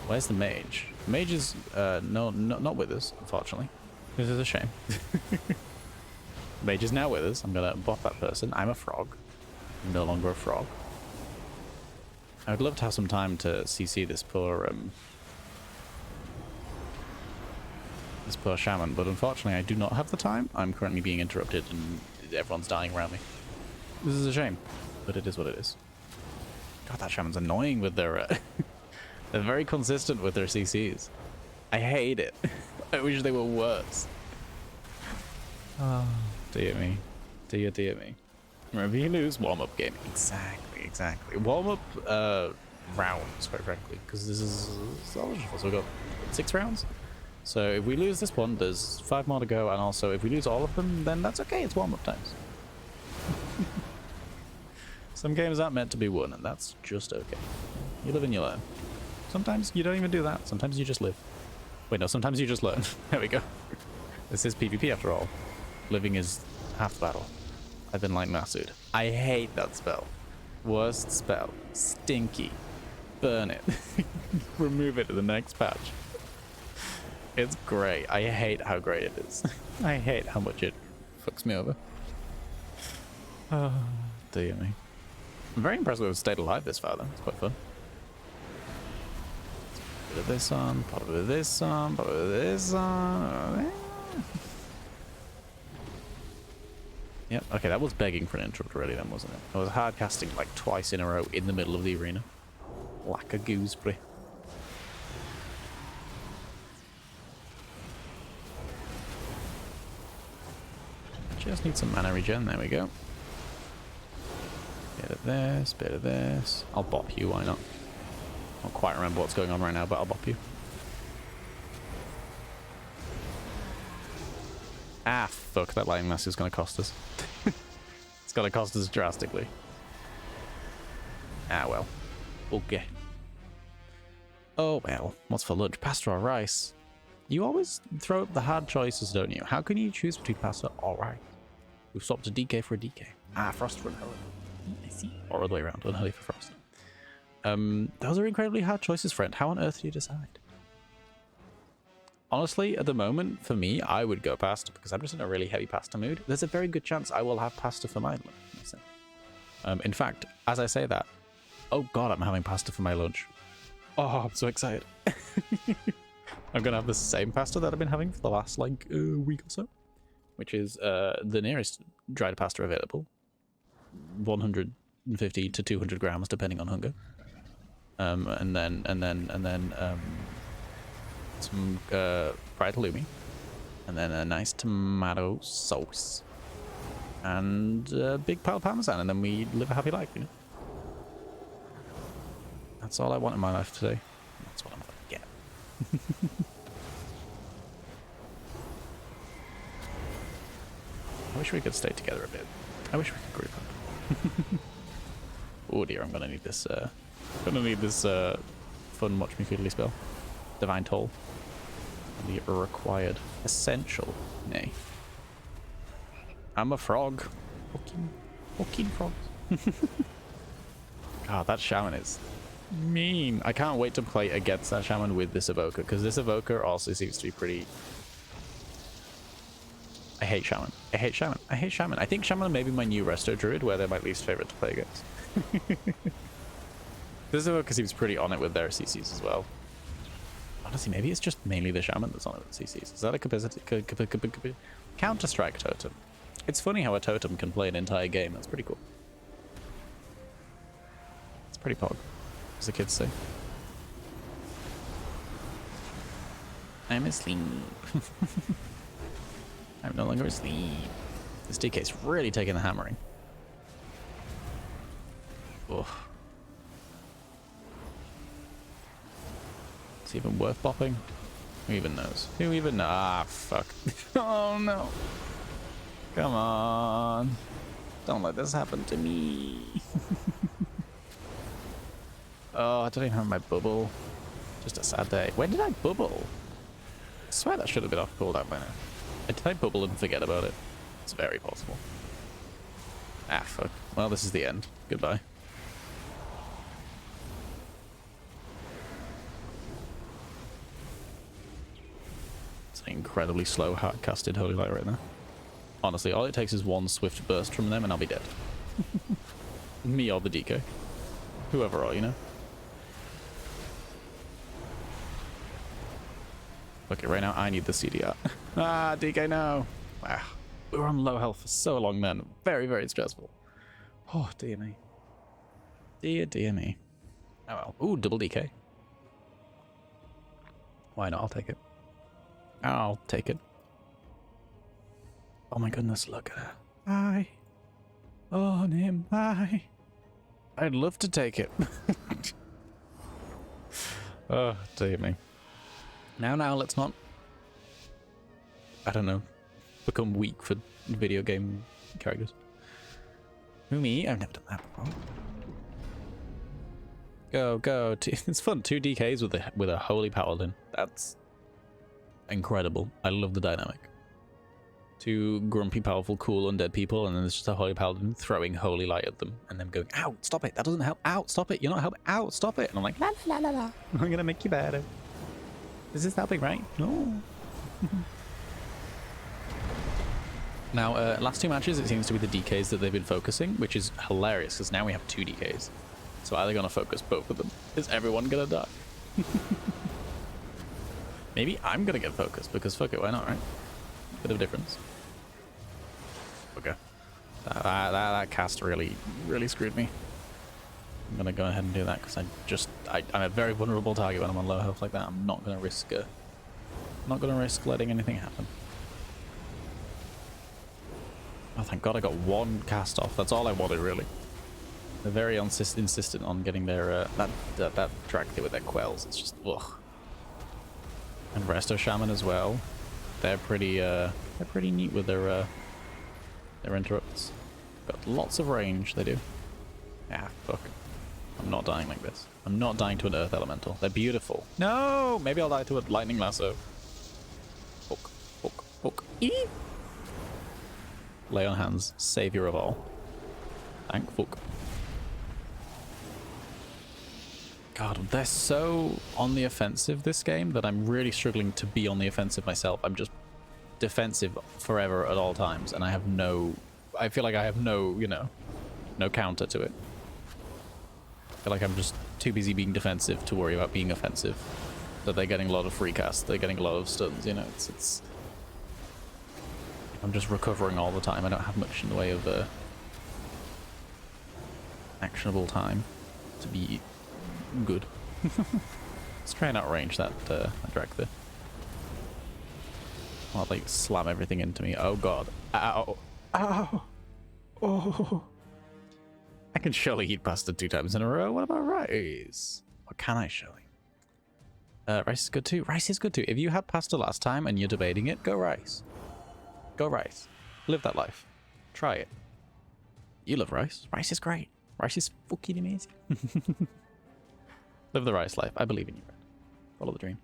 Where's the mage? The mage is not with us, unfortunately. This is a shame. Mage is now with us. I'm gonna bop that person. I'm a frog. I'm no longer a frog. I would love to have some time to CC this poor shaman, but unfortunately I do not have the time. I'm currently being interrupted and everyone's dying around me. This is a shame, but it is what it is. God, that shaman's annoying with their... they're very consistent with their CCs. I hate it. I wish they were worse. Oh, dear me. Dear me. Remember, you lose warm-up game. Exactly. Warm-up rounds, quite frankly, because this is so we've got 6 rounds. So if we lose this one, there's 5 more to go, and also if we lose all of them, then that's okay. It's warm-up times. Some games aren't meant to be won, and that's just okay. You live and you learn. Sometimes you don't even do that. Sometimes you just live. Wait, no, sometimes you just learn. There we go. This is PvP after all. Living is half the battle. I've been like Masood. I hate that spell. Worst spell. Stinky. Burn it. Remove it to the next patch. It's great. I hate how great it is. I hate how much it fucks me over. Oh, dear me. I'm very impressed we've stayed alive this far, though. It's quite fun. Put a bit of this on, put a bit of this on, put a bit of this on. Yep, okay, that was begging for an interrupt already then, wasn't it? I was hard casting like twice in a row in the middle of the arena. Like a gooseberry. Just need some mana regen, there we go. Bit of this. I'll bop you, why not? I don't quite remember what's going on right now, but I'll bop you. Ah, fuck, that lightning mask is going to cost us. It's going to cost us drastically. Ah, well. Okay. Oh, well. What's for lunch? Pasta or rice? You always throw up the hard choices, don't you? How can you choose between pasta or rice? We've swapped a DK for a DK. Ah, Frost for Unholy. I see. Or other way around, Unholy for Frost. Those are incredibly hard choices, friend. How on earth do you decide? Honestly, at the moment, for me, I would go pasta because I'm just in a really heavy pasta mood. There's a very good chance I will have pasta for my lunch. In fact, as I say that, oh god, I'm having pasta for my lunch. Oh, I'm so excited. I'm gonna have the same pasta that I've been having for the last like week or so, which is the nearest dried pasta available, 150 to 200 grams depending on hunger, and then some fried halloumi, and then a nice tomato sauce, and a big pile of parmesan, and then we live a happy life, you know. That's all I want in my life today. That's what I'm gonna get. I wish we could stay together a bit. I wish we could group up. Oh dear, I'm gonna need this. Fun watch me fiddly spell. Divine Toll. The required essential. Nay. I'm a frog. Fucking frogs. God, that shaman is mean. I can't wait to play against that shaman with this evoker, because this evoker also seems to be pretty... I hate shaman. I hate shaman. I hate shaman. I think shaman may be my new resto druid, where they're my least favorite to play against. This evoker seems pretty on it with their CCs as well. Honestly, maybe it's just mainly the shaman that's on it with CCs. Is that a capacity? Counter-Strike totem. It's funny how a totem can play an entire game. That's pretty cool. It's pretty pog, as the kids say. I'm asleep. I'm no longer asleep. This DK's really taking the hammering. Ugh. It's even worth bopping. Who even knows? Who even knows? Ah, fuck. Oh no. Come on. Don't let this happen to me. Oh, I don't even have my bubble. Just a sad day. When did I bubble? I swear that should have been off cooldown by now. Did I bubble and forget about it? It's very possible. Ah, fuck. Well, this is the end. Goodbye. It's an incredibly slow casted Holy Light right now. Honestly, all it takes is one swift burst from them and I'll be dead. Me or the DK. Whoever are, you know? Okay, right now I need the CDR. Ah, DK, no. Wow. We were on low health for so long then. Very, very stressful. Oh, dear me. Dear me. Oh well. Ooh, double DK. Why not? I'll take it. I'll take it. Oh my goodness, look at her. Hi. On him. Hi. I'd love to take it. Oh, dear me. Now, let's not, I don't know, become weak for video game characters. Who, me? I've never done that before. Go. It's fun. 2 DKs with a holy paladin. That's incredible. I love the dynamic. 2 grumpy, powerful, cool undead people, and then there's just a holy paladin throwing holy light at them, and them going, "Ow! Stop it! That doesn't help! Ow! Stop it! You're not helping! Ow! Stop it!" And I'm like, "La la la la! I'm gonna make you better. Is this helping, right? No." Now, last 2 matches, it seems to be the DKs that they've been focusing, which is hilarious because now we have 2 DKs. So are they gonna focus both of them? Is everyone gonna die? Maybe I'm gonna get focused because fuck it, why not, right? Bit of a difference. Okay. That cast really screwed me. I'm gonna go ahead and do that because I'm a very vulnerable target when I'm on low health like that. I'm not gonna risk letting anything happen. Oh, thank God I got 1 cast off. That's all I wanted, really. They're very insistent on getting their that track there with their quells. It's just ugh. And Resto Shaman as well. They're pretty neat with their interrupts. Got lots of range. They do. Ah, fuck. I'm not dying like this. I'm not dying to an earth elemental. They're beautiful. No, maybe I'll die to a lightning lasso. Hook. Eep. Lay on hands, savior of all. Thank fuck. God, they're so on the offensive this game that I'm really struggling to be on the offensive myself. I'm just defensive forever at all times, and I have no... I feel like I have no, you know, no counter to it. I feel like I'm just too busy being defensive to worry about being offensive. So they're getting a lot of free casts, they're getting a lot of stuns, you know, it's... I'm just recovering all the time. I don't have much in the way of actionable time to be good. Let's try and outrange that drag there. I'll like slam everything into me. Oh god. Ow. Ow. Oh. I can surely eat pasta 2 times in a row. What about rice? What can I show you? Rice is good too. Rice is good too. If you had pasta last time and you're debating it, go rice. Go rice. Live that life. Try it. You love rice. Rice is great. Rice is fucking amazing. Live the rice life. I believe in you, Red. Follow the dream.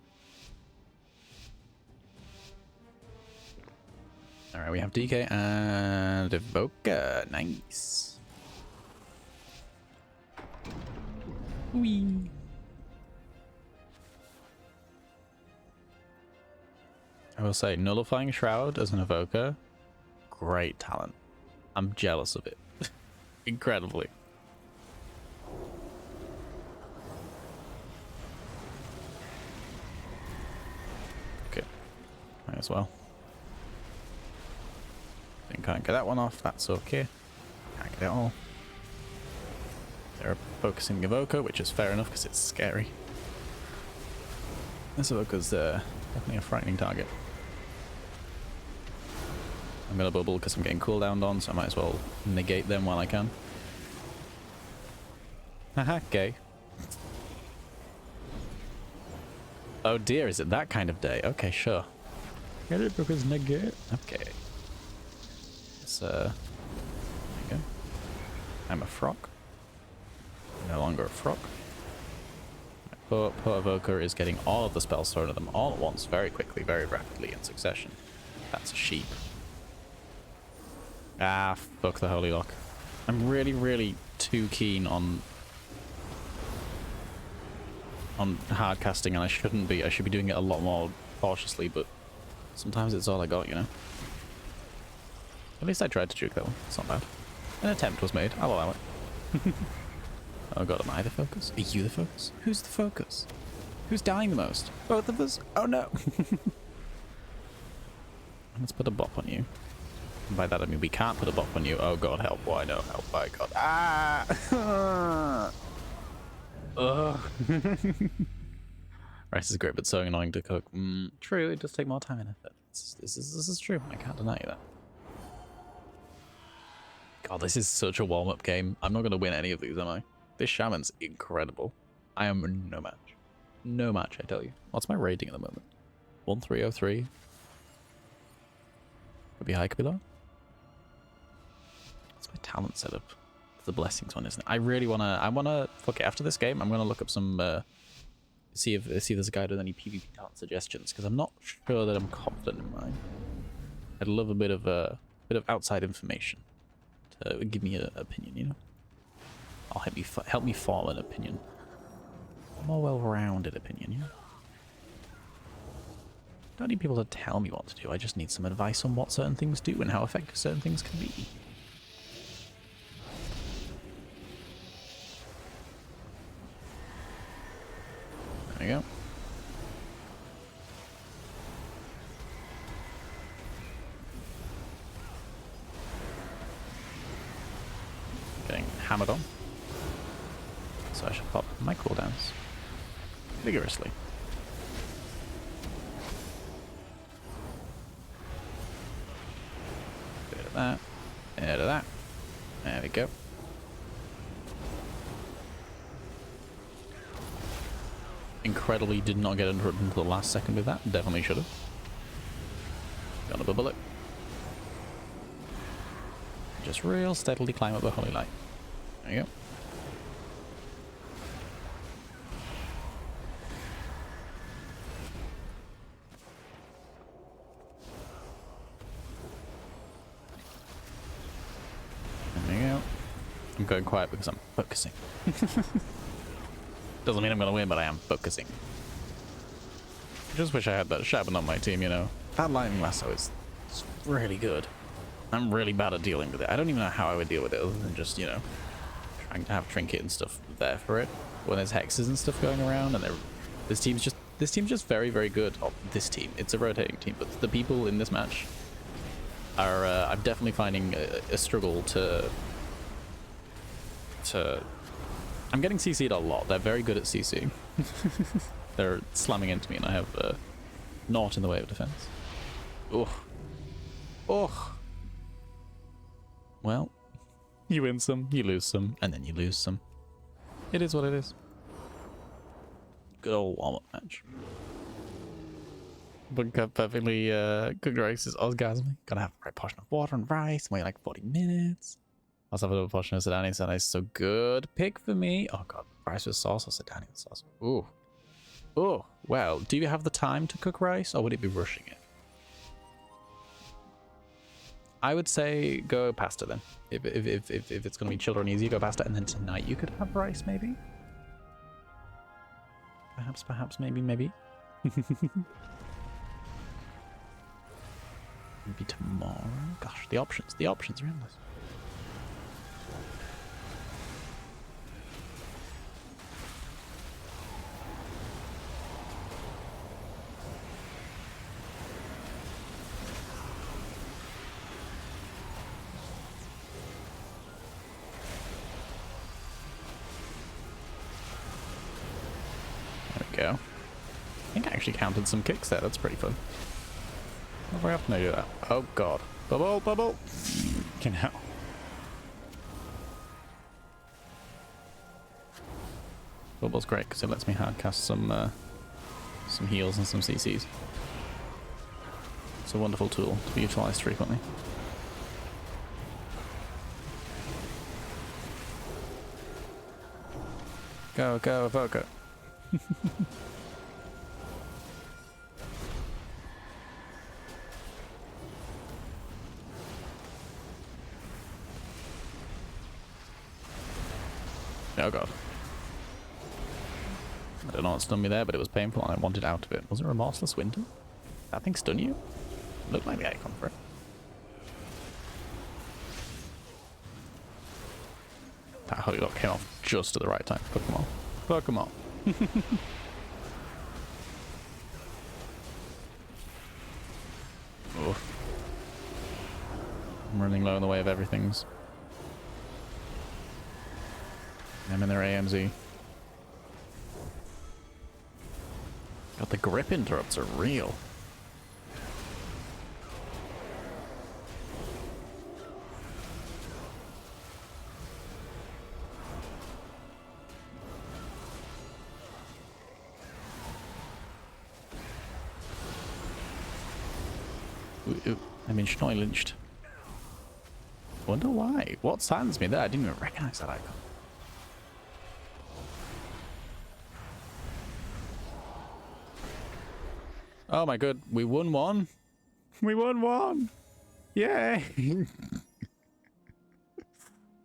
Alright, we have DK and Evoker. Nice. Whee. I will say, Nullifying Shroud as an Evoker, great talent. I'm jealous of it. Incredibly. Okay. Might as well. Can't get that one off, that's okay. Can't get it all. They're focusing Evoker, which is fair enough because it's scary. This Evoker's definitely a frightening target. I'm gonna bubble because I'm getting cooldowned on, so I might as well negate them while I can. Haha, gay. Oh dear, is it that kind of day? Okay, sure. Get it because negate? Okay. There you go. I'm a frog. No longer a frog. Poor Evoker is getting all of the spells thrown at them all at once, very quickly, very rapidly in succession. That's a sheep. Ah, fuck the Holy Lock. I'm really too keen on hard casting, and I shouldn't be. I should be doing it a lot more cautiously, but sometimes it's all I got, you know. At least I tried to juke that one. It's not bad. An attempt was made. I'll allow it. Oh god, am I the focus? Are you the focus? Who's the focus? Who's dying the most? Both of us? Oh no! Let's put a bop on you. And by that I mean we can't put a bop on you. Oh god, help. Why no? Help, by god. Ah! Ugh. Rice is great, but so annoying to cook. True, it does take more time and effort. This is true. I can't deny you that. God, this is such a warm-up game. I'm not going to win any of these, am I? This shaman's incredible. I am no match. No match, I tell you. What's my rating at the moment? 1303. Could be high, could be low. What's my talent setup? It's the blessings one, isn't it? I really want to... Fuck it, after this game, I'm going to look up some... see if there's a guide with any PvP talent suggestions, because I'm not sure that I'm confident in mine. I'd love a bit of outside information. Give me an opinion, you know. I'll help me form an opinion, a more well-rounded opinion, you know. Don't need people to tell me what to do. I just need some advice on what certain things do and how effective certain things can be. There we go. Getting hammered on. So I should pop my cooldowns vigorously. Bit of that. Bit of that. There we go. Incredibly did not get interrupted until the last second with that. Definitely should have. Gonna bubble it. Just real steadily climb up the holy light. There you go. There you go. I'm going quiet because I'm focusing. Doesn't mean I'm gonna win, but I am focusing. I just wish I had that Shaban on my team, you know. That lightning lasso is really good. I'm really bad at dealing with it. I don't even know how I would deal with it other than just, you know, trying to have trinket and stuff there for it. When there's hexes and stuff going around, and this team's just very, very good. Oh, this team, it's a rotating team, but the people in this match are I'm definitely finding a struggle to I'm getting CC'd a lot. They're very good at CC. They're slamming into me and I have naught in the way of defense. Ugh. Ugh. Well, you win some, you lose some, and then you lose some. It is what it is. Good old warm-up match. But perfectly good rice is orgasmic. Gotta have a right portion of water and rice. Wait like 40 minutes. Also have a little portion of Sedani. Sedani is so good. Pick for me. Oh god, rice with sauce or Sedani with sauce? Ooh. Oh, well, do you have the time to cook rice or would it be rushing it? I would say go pasta then. If it's gonna be chilled and easy, go pasta, and then tonight you could have rice maybe. Perhaps, maybe. Maybe tomorrow. Gosh, the options are endless. Go. I think I actually counted some kicks there. That's pretty fun. Not very often I do that. Oh god. Bubble, bubble. Fucking hell. Bubble's great because it lets me hardcast some heals and some CCs. It's a wonderful tool to be utilized frequently. Go, go, Evoker. Oh god. I don't know what stunned me there, but it was painful and I wanted out of it. Was it Remorseless Winter? That thing stun you? Looked like the icon for it. That Holy Lock came off just at the right time. Pokemon. Pokemon. Oof. I'm running low in the way of everything's. I'm in their AMZ. God, the grip interrupts are real. Ooh, I mean, Schnoy lynched. Wonder why? What silenced me there? I didn't even recognize that icon. Oh my god, we won one. We won one. Yay.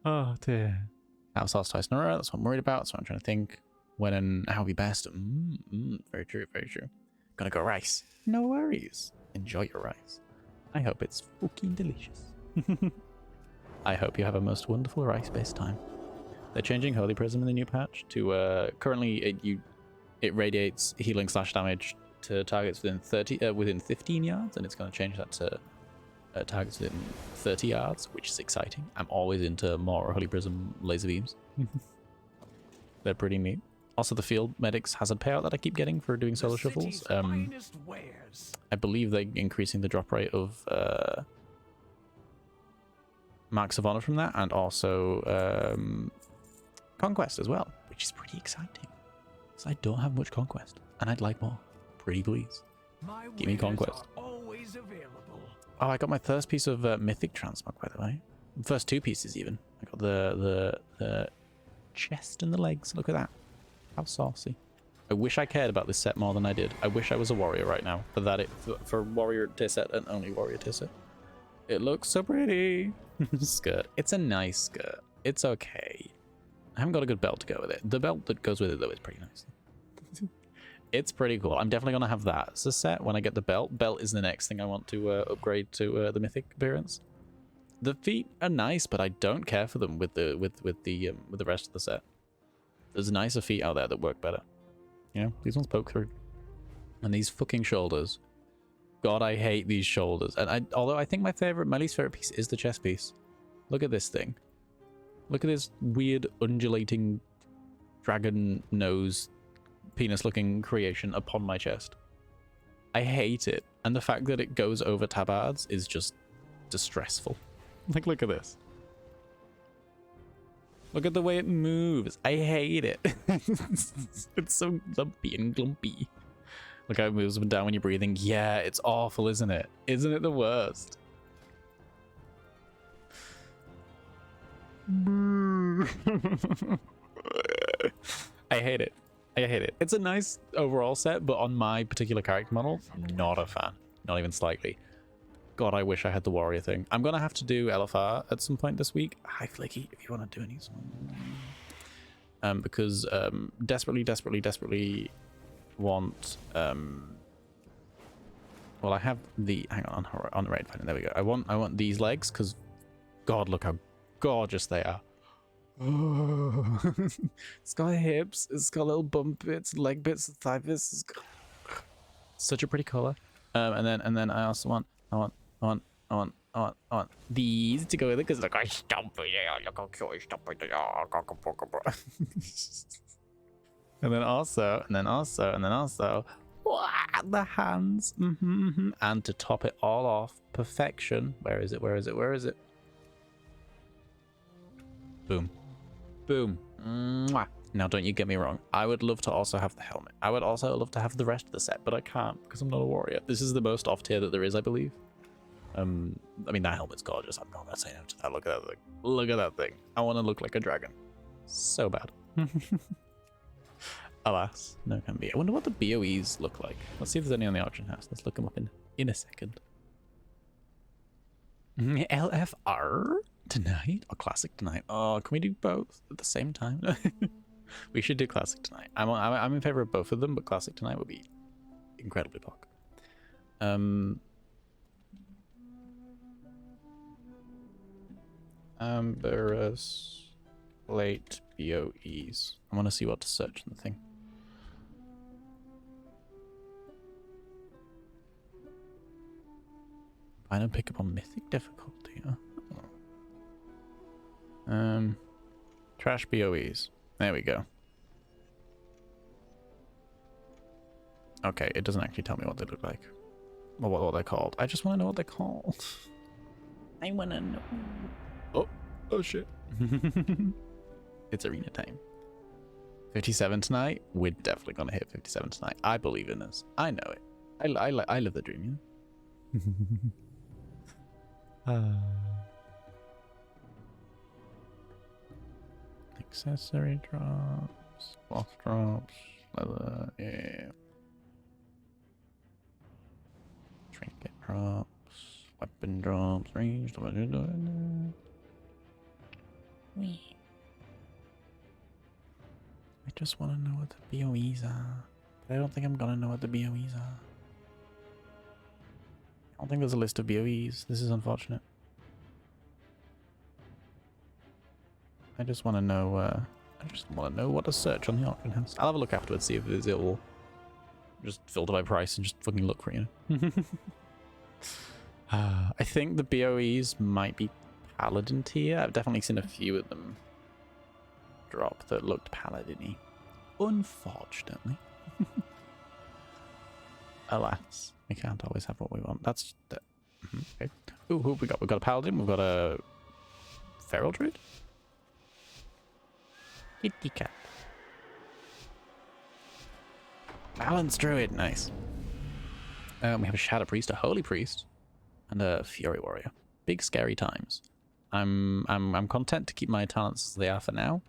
Oh dear. House sauce twice in a row. That's what I'm worried about. That's what I'm trying to think. When and how be best. Very true, very true. Gonna go rice. No worries. Enjoy your rice. I hope it's fucking delicious. I hope you have a most wonderful rice-based time. They're changing Holy Prism in the new patch to currently it radiates healing / damage to targets within 15 yards, and it's going to change that to targets within 30 yards, which is exciting. I'm always into more Holy Prism laser beams. They're pretty neat. Also, the field medics hazard payout that I keep getting for doing solo shuffles. I believe they're increasing the drop rate of Marks of Honor from that, and also Conquest as well, which is pretty exciting. So I don't have much Conquest, and I'd like more. Pretty please. Give me Conquest. Always available. Oh, I got my first piece of Mythic Transmog, by the way. First two pieces, even. I got the chest and the legs. Look at that. How saucy. I wish I cared about this set more than I did. I wish I was a warrior right now. For warrior tier set and only warrior tier set. It looks so pretty. Skirt. It's a nice skirt. It's okay. I haven't got a good belt to go with it. The belt that goes with it, though, is pretty nice. It's pretty cool. I'm definitely going to have that as a set when I get the belt. Belt is the next thing I want to upgrade to the mythic appearance. The feet are nice, but I don't care for them with the rest of the set. There's nicer feet out there that work better. You know, these ones poke through. And these fucking shoulders. God, I hate these shoulders. And although I think my least favorite piece is the chest piece. Look at this thing. Look at this weird undulating dragon nose penis looking creation upon my chest. I hate it. And the fact that it goes over tabards is just distressful. Like, look at this. Look at the way it moves. I hate it. It's so lumpy and glumpy. Look how it moves up and down when you're breathing. Yeah, it's awful, isn't it? Isn't it the worst? I hate it. I hate it. It's a nice overall set, but on my particular character model, not a fan. Not even slightly. God, I wish I had the warrior thing. I'm going to have to do LFR at some point this week. Hi, Flicky, if you want to do any. Because desperately want... well, I have the... Hang on the right. There we go. I want these legs, because God, look how gorgeous they are. Oh. It's got hips. It's got little bump bits, leg bits, thigh bits. It's got... Such a pretty color. And then I also want these to go with it because look how stumpy they are. Look how cute stumpy they are. And then also, the hands. And to top it all off, perfection. Where is it? Boom. Boom. Mwah. Now, don't you get me wrong. I would love to also have the helmet. I would also love to have the rest of the set, but I can't because I'm not a warrior. This is the most off tier that there is, I believe. I mean, that helmet's gorgeous. I'm not going to say no to that. Look at that thing. Look at that thing. I want to look like a dragon. So bad. Alas, no can be. I wonder what the BOEs look like. Let's see if there's any on the auction house. Let's look them up in a second. LFR tonight or classic tonight? Oh, can we do both at the same time? We should do classic tonight. I'm in favor of both of them, but classic tonight would be incredibly poc. Amberus late BOEs. I want to see what to search in the thing. I don't pick up on mythic difficulty. Huh? Trash BOEs. There we go. Okay, it doesn't actually tell me what they look like. Or what they're called. I just want to know what they're called. I want to know. Oh shit. It's arena time. 57 tonight? We're definitely going to hit 57 tonight. I believe in us. I know it. I live the dream, you know? Accessory drops, cloth drops, leather, yeah. Trinket drops, weapon drops, ranged. I just want to know what the BOEs are, but I don't think I'm gonna know what the BOEs are. I don't think there's a list of BOEs. This is unfortunate. I just want to know. What to search on the auction house. I'll have a look afterwards, see if it will just filter by price and just fucking look for it, you know. I think the BOEs might be paladin tier. I've definitely seen a few of them drop that looked paladin-y. Unfortunately. Alas, we can't always have what we want. That's the... Okay. Ooh, who have we got? We've got a paladin. We've got a feral druid. Kitty cat. Balance druid, nice. We have a shadow priest, a holy priest, and a fury warrior. Big scary times. I'm content to keep my talents as they are for now.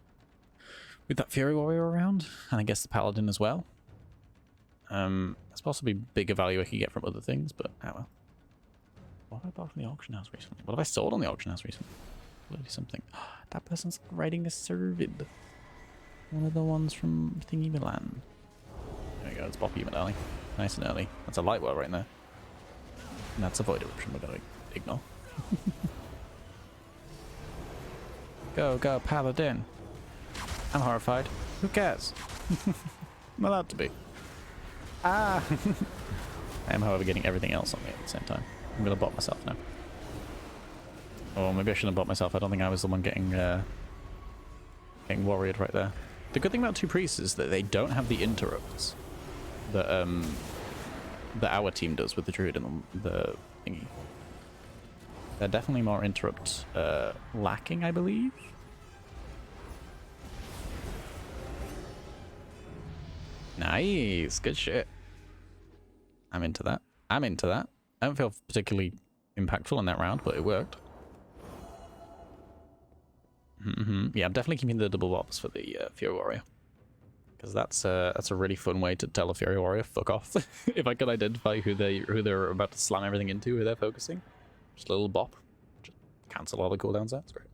With that fury warrior around, and I guess the paladin as well. That's possibly bigger value I could get from other things, but oh well. What have I bought from the auction house recently? What have I sold on the auction house recently? Bloody something. That person's writing a servid. One of the ones from Thingy Milan. There we go, let's bop you, my darling. Nice and early. That's a light well right there. And that's a void eruption we're gonna ignore. Go, go, paladin. I'm horrified. Who cares? I'm allowed to be. Ah! I am, however, getting everything else on me at the same time. I'm gonna bot myself now. Oh, maybe I shouldn't have bot myself. I don't think I was the one getting warriored right there. The good thing about two priests is that they don't have the interrupts that that our team does with the druid and the thingy. They're definitely more interrupt lacking, I believe. Nice, good shit. I'm into that. I'm into that. I don't feel particularly impactful in that round, but it worked. Yeah, I'm definitely keeping the double bops for the Fury Warrior. Because that's a really fun way to tell a Fury Warrior, fuck off. If I can identify who they're about to slam everything into, who they're focusing. Just a little bop. Just cancel all the cooldowns there. That's great.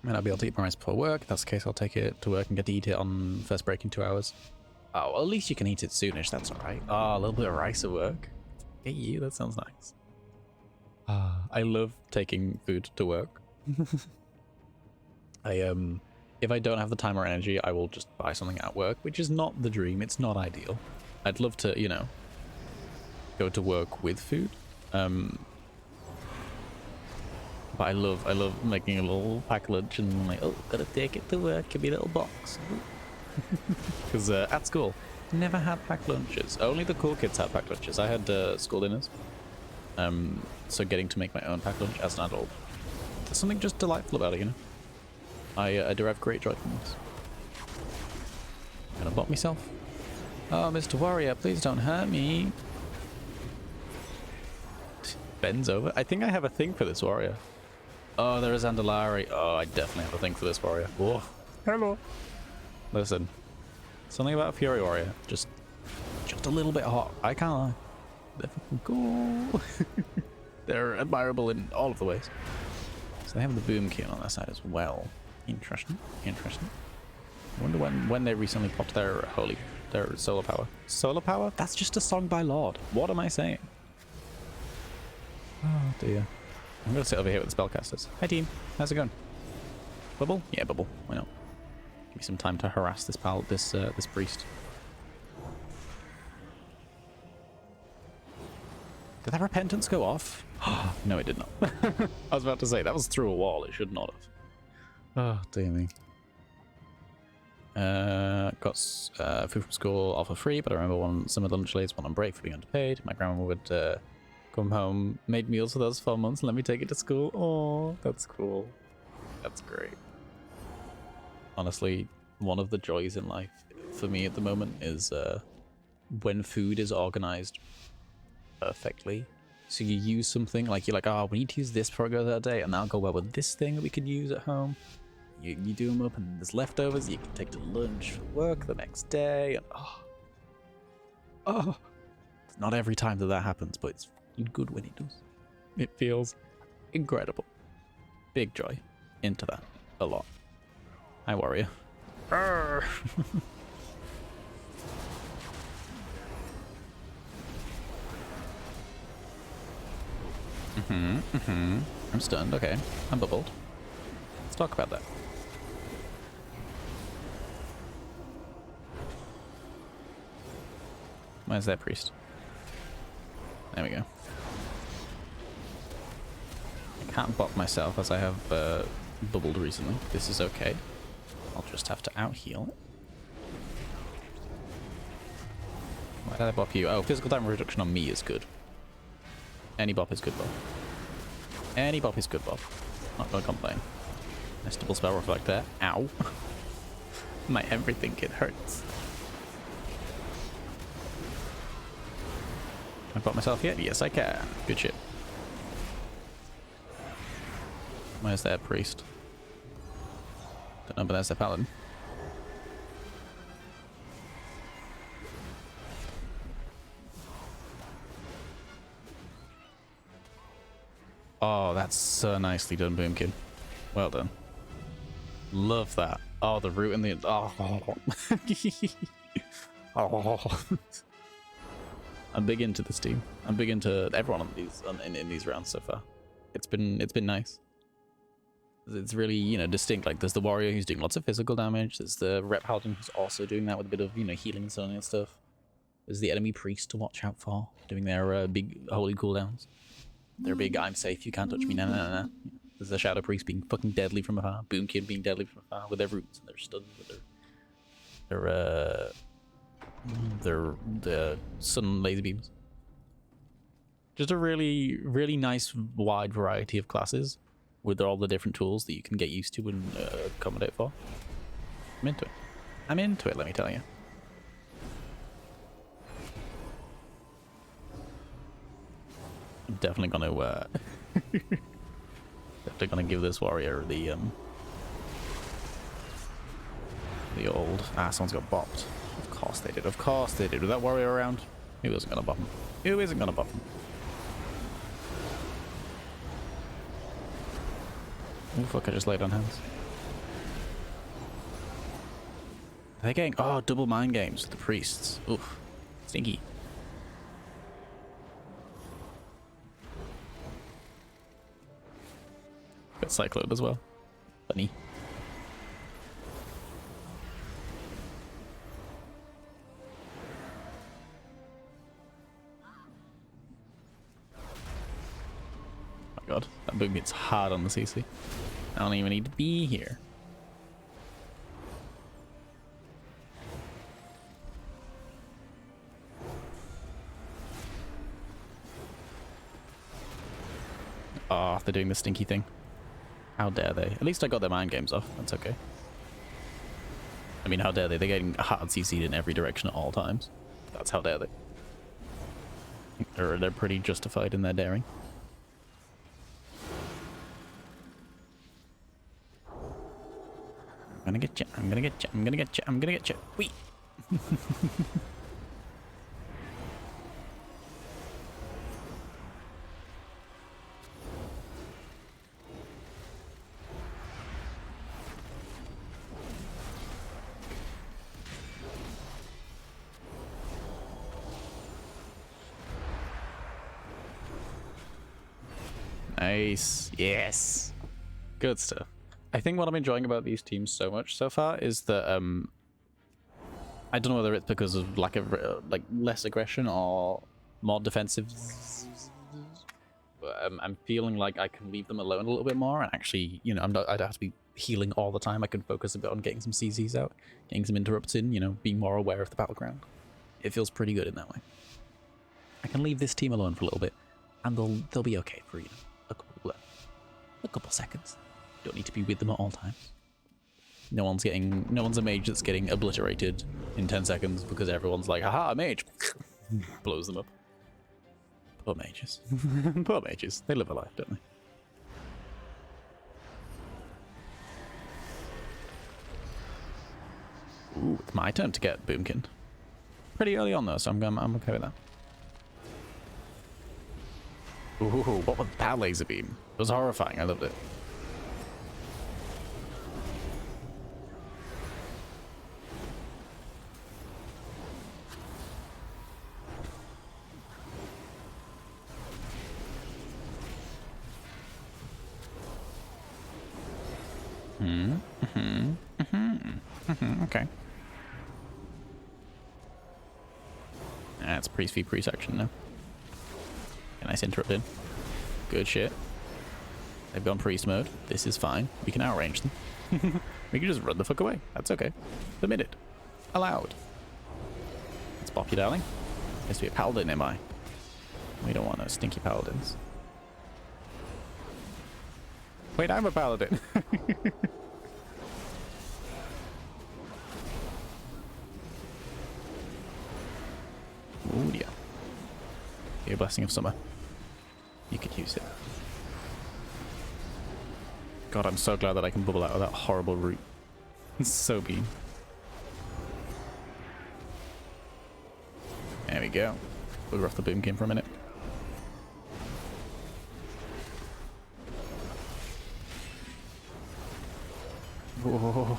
I mean, I'll be able to eat my rice before work. If that's the case, I'll take it to work and get to eat it on first break in 2 hours. Oh, well, at least you can eat it soonish. That's alright. Oh, a little bit of rice at work. Hey, you. That sounds nice. I love taking food to work. If I don't have the time or energy, I will just buy something at work, which is not the dream. It's not ideal. I'd love to, you know, go to work with food. But I love making a little pack lunch and like, oh, gotta take it to work. Give me a little box. Because at school, never had packed lunches. Only the cool kids had packed lunches. I had school dinners. So getting to make my own packed lunch as an adult, there's something just delightful about it, you know. I derive great joy from this. Gonna bot myself. Oh, Mr. Warrior, please don't hurt me. Bends over. I think I have a thing for this warrior. Oh, there is Andalari. Oh, I definitely have a thing for this warrior. Whoa. Hello. Listen, something about a Fury Warrior. Just a little bit hot. I can't lie. They're fucking cool. They're admirable in all of the ways. So they have the boom key on their side as well. Interesting. Interesting. I wonder when they recently popped their solar power. Solar power? That's just a song by Lord. What am I saying? Oh dear. I'm gonna sit over here with the spellcasters. Hi team, how's it going? Bubble? Yeah, bubble. Why not? Give me some time to harass this this priest. Did that repentance go off? No, it did not. I was about to say that was through a wall. It should not have. Oh dear me. Got food from school all for free, but I remember some of the lunch ladies went on break for being underpaid. My grandma would come home, made meals for those 4 months, and let me take it to school. Oh, that's cool. That's great. Honestly, one of the joys in life for me at the moment is when food is organized perfectly. So you use something like you're like, oh, we need to use this before I go that day, and that'll go well with this thing that we could use at home. You do them up, and there's leftovers you can take to lunch for work the next day. And it's not every time that happens, but it's good when it does. It feels incredible. Big joy into that a lot. Hi, warrior. I'm stunned. Okay, I'm bubbled. Let's talk about that. Where's that priest? There we go. I can't bop myself as I have bubbled recently. This is okay. I'll just have to out-heal it. Why did I bop you? Oh, physical damage reduction on me is good. Any bop is good bop. Any bop is good bop. Not gonna complain. Nice double spell reflect there. Ow. My everything, it hurts. Can I bop myself yet? Yes, I can. Good shit. Where's their priest? Don't know, but there's their paladin. Oh, that's so nicely done, Boomkin. Well done. Love that. Oh, the root and the... Oh. Oh. I'm big into this team. I'm big into everyone on these in these rounds so far. It's been nice. It's really, you know, distinct. Like, there's the warrior who's doing lots of physical damage. There's the rep paladin who's also doing that with a bit of, you know, healing and so on and stuff. There's the enemy priest to watch out for, doing their big holy cooldowns. Their big "I'm safe, you can't touch me." Nah. There's the shadow priest being fucking deadly from afar. Boomkin being deadly from afar with their roots and their stuns with their sun laser beams. Just a really, really nice wide variety of classes with all the different tools that you can get used to and accommodate for. I'm into it. I'm into it, let me tell you. I'm definitely gonna definitely gonna give this warrior the old someone's got bopped. Of course they did. Of course they did. With that warrior around, who isn't gonna bop him? Who isn't gonna bop him? Oh fuck, I just laid on hands. They're getting double mind games with the priests. Oof. Stinky. Got cyclone as well. Funny. Oh my god, that boom hits hard on the CC. I don't even need to be here. Oh, they're doing the stinky thing. How dare they? At least I got their mind games off. That's okay. I mean, how dare they? They're getting hard CC'd in every direction at all times. That's how dare they. Or they're pretty justified in their daring. I'm gonna get you. I'm gonna get you. I'm gonna get you. I'm gonna get you. Wait. Nice. Yes. Good stuff. I think what I'm enjoying about these teams so much so far is that I don't know whether it's because of lack of like less aggression or more defensive, but I'm feeling like I can leave them alone a little bit more and actually, you know, I don't have to be healing all the time. I can focus a bit on getting some CZs out, getting some interrupts in, you know, being more aware of the battleground. It feels pretty good in that way. I can leave this team alone for a little bit and they'll be okay for, you know, a couple seconds. Don't need to be with them at all times. No one's a mage that's getting obliterated in 10 seconds because everyone's like, haha, a mage. Blows them up. Poor mages. Poor mages. They live a life, don't they? Ooh, it's my turn to get Boomkin. Pretty early on though, so I'm okay with that. Ooh, what was that laser beam? It was horrifying, I loved it. Okay. That's priest v priest action now. A nice interrupt in. Good shit. They've gone priest mode. This is fine. We can outrange them. We can just run the fuck away. That's okay. Permitted. Allowed. Let's bop you, darling. Has to be a paladin, am I? We don't want no stinky paladins. Wait, I'm a paladin. Ooh, yeah. Your blessing of summer. You could use it. God, I'm so glad that I can bubble out of that horrible root. It's so bean. There we go. We'll off the Boomkin for a minute. Whoa.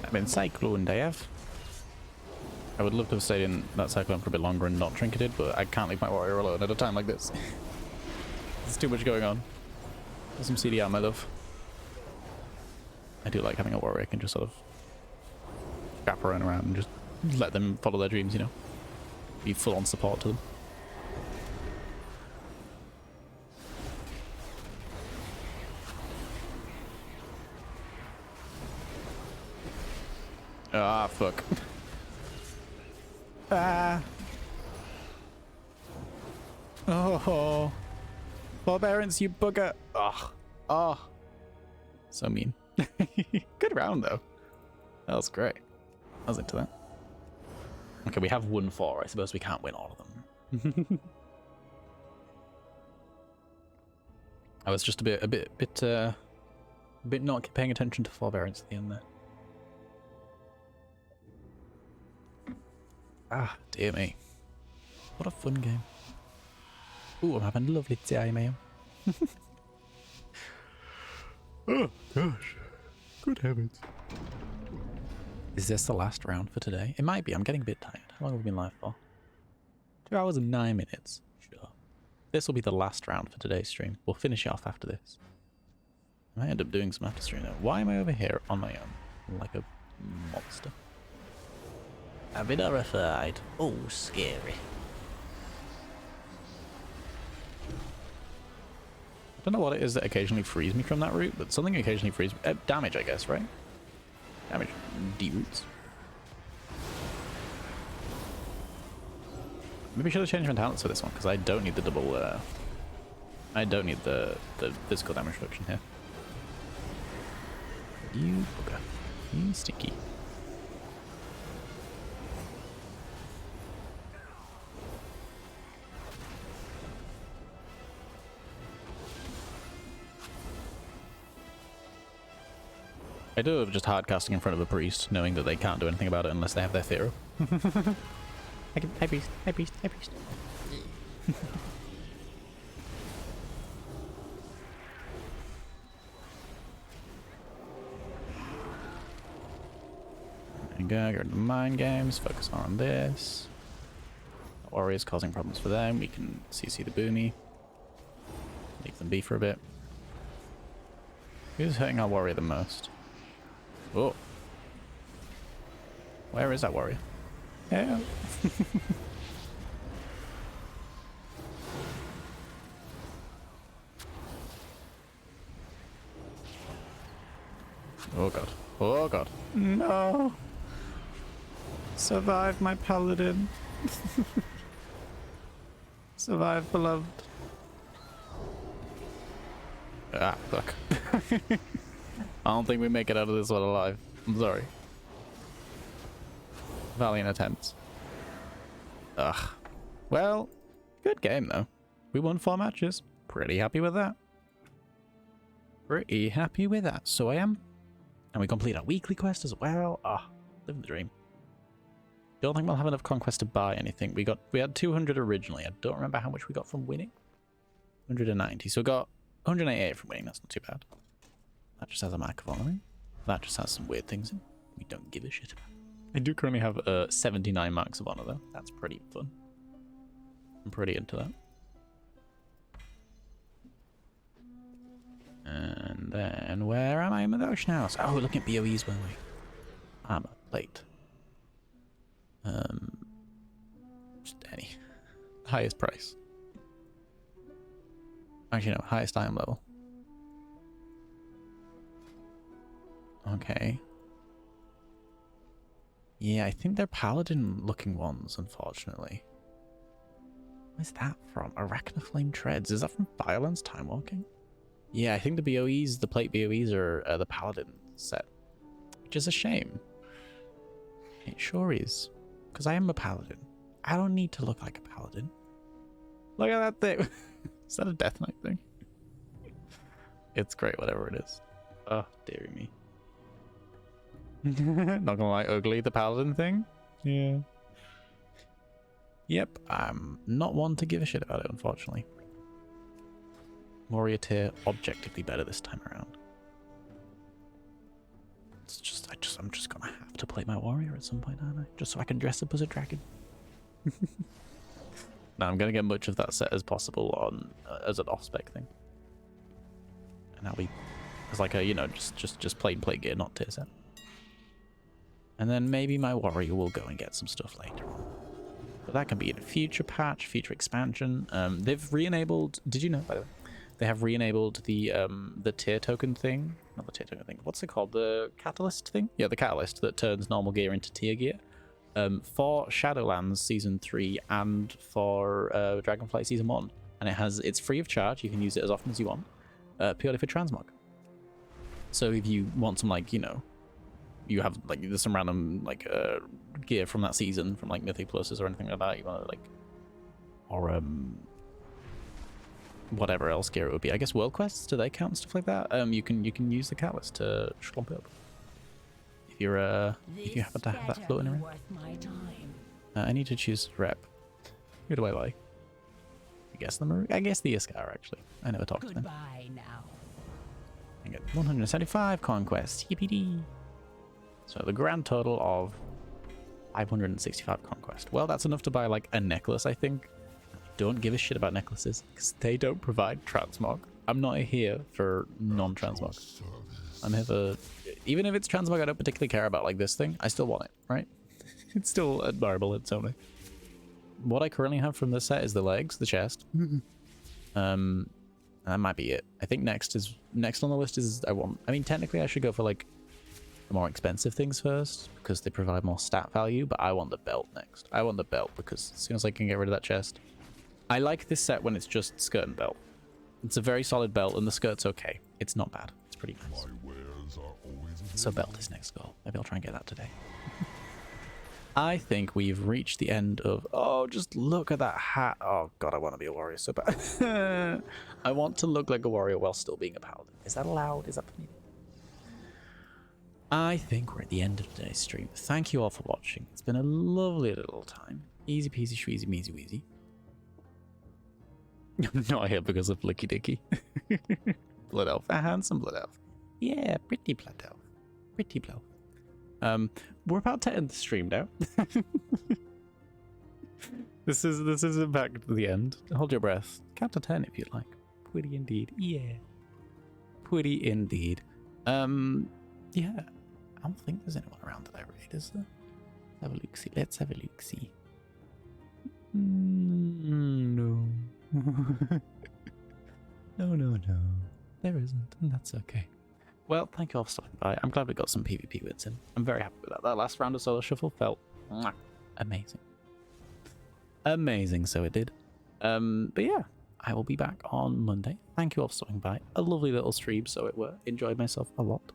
I've been cycloned, I have. I would love to have stayed in that cyclone for a bit longer and not trinketed, but I can't leave my warrior alone at a time like this. There's too much going on. There's some CDR, my love. I do like having a warrior I can just sort of chaperone around and just let them follow their dreams, you know? Be full on support to them. Ah, fuck. Ah. Oh. Forbearance, you bugger. Oh. Oh. So mean. Good round, though. That was great. I was into that. Okay, we have won 4. I suppose we can't win all of them. I was just a bit not paying attention to forbearance at the end there. Ah, dear me. What a fun game. Ooh, I'm having a lovely time, I am. Oh, gosh. Good heavens. Is this the last round for today? It might be. I'm getting a bit tired. How long have we been live for? 2 hours and 9 minutes. Sure. This will be the last round for today's stream. We'll finish it off after this. I might end up doing some after stream though. Why am I over here on my own? Like a monster. I've been horrified. Oh, scary. I don't know what it is that occasionally frees me from that route, but something occasionally frees me. Damage, I guess, right? Damage de-roots. Maybe I should have changed my talents for this one, because I don't need the double, I don't need the physical damage reduction here. You bugger. You stinky. I do have just hard casting in front of a priest, knowing that they can't do anything about it unless they have their Thero. Hi priest, hi priest, hi priest. Go to the mind games, focus on this. The warriors causing problems for them, we can CC the boomy. Leave them be for a bit. Who's hurting our warrior the most? Oh. Where is that warrior? Yeah. Oh god. Oh god. No. Survive, my paladin. Survive, beloved. Ah, fuck. I don't think we make it out of this one alive. I'm sorry. Valiant attempts. Ugh. Well, good game though. We won 4 matches. Pretty happy with that. Pretty happy with that. So I am. And we complete our weekly quest as well. Ah, living the dream. Don't think we'll have enough conquest to buy anything. We had 200 originally. I don't remember how much we got from winning. 190. So we got 188 from winning. That's not too bad. That just has a mark of honor. That just has some weird things in. We don't give a shit about. I do currently have 79 marks of honor though. That's pretty fun. I'm pretty into that. And then where am I in the ocean house? Oh, look at BOEs, were we? Armor plate. Just any. Highest price. Actually, no, highest item level. Okay. Yeah, I think they're paladin looking ones, unfortunately. Where's that from? Arachnoflame Treads. Is that from Violence Time Walking? Yeah, I think the BOEs, the plate BOEs are the paladin set. Which is a shame. It sure is. Because I am a paladin. I don't need to look like a paladin. Look at that thing. Is that a Death Knight thing? It's great, whatever it is. Oh, dearie me. Not gonna lie, ugly, the paladin thing. Yeah. Yep, I'm not one to give a shit about it, unfortunately. Warrior tier, objectively better this time around. It's just, I'm just gonna have to play my warrior at some point, aren't I? Just so I can dress up as a dragon. No, I'm gonna get much of that set as possible on as an off-spec thing, and that'll be as like a, you know, just plain play gear, not tier set. And then maybe my warrior will go and get some stuff later on. But that can be in a future patch, future expansion. They've re-enabled. Did you know, by the way, they have re-enabled the tier token thing? Not the tier token thing. What's it called? The catalyst thing? Yeah, the catalyst that turns normal gear into tier gear. For Shadowlands Season 3 and for Dragonflight Season 1. And it's free of charge. You can use it as often as you want. Purely for transmog. So if you want some, like, you know, you have, like, there's some random, like, gear from that season, from, like, Mythic Pluses or anything like that, you want to, like, or, whatever else gear it would be. I guess World Quests, do they count and stuff like that? You can use the catalyst to schlump it up. If you happen to have that floating around. I need to choose rep. Who do I like? I guess the Iskar, actually. I never talked to them. Goodbye now. I get 175 conquests. Yippee. So the grand total of 565 conquest. Well, that's enough to buy like a necklace, I think. Don't give a shit about necklaces because they don't provide transmog. I'm not here for non-transmog. I'm here for, even if it's transmog I don't particularly care about, like this thing, I still want it, right? It's still admirable in its own way. What I currently have from this set is the legs, the chest. That might be it. I think next on the list is I mean, technically I should go for like the more expensive things first because they provide more stat value, but I want the belt next. I want the belt because as soon as I can get rid of that chest. I like this set when it's just skirt and belt. It's a very solid belt and the skirt's okay. It's not bad. It's pretty nice. So belt is next goal. Maybe I'll try and get that today. I think we've reached the end of... Oh, just look at that hat. Oh, God, I want to be a warrior so bad. I want to look like a warrior while still being a paladin. Is that allowed? Is that permitted? I think we're at the end of today's stream. Thank you all for watching. It's been a lovely little time. Easy peasy, shweezy, measy, weezy. I'm not here because of Licky Dicky. Blood elf. A handsome blood elf. Yeah, pretty blood elf. Pretty blood elf. We're about to end the stream now. This is in fact the end. Hold your breath. Count to 10 if you'd like. Pretty indeed. Yeah. Pretty indeed. Yeah. I don't think there's anyone around that I raid, is there? Let's have a look-see. Let's have a look-see. No. No. There isn't, and that's okay. Well, thank you all for stopping by. I'm glad we got some PvP wins in. I'm very happy with that. That last round of solo shuffle felt amazing. Amazing, so it did. But yeah, I will be back on Monday. Thank you all for stopping by. A lovely little stream, so it were. Enjoyed myself a lot.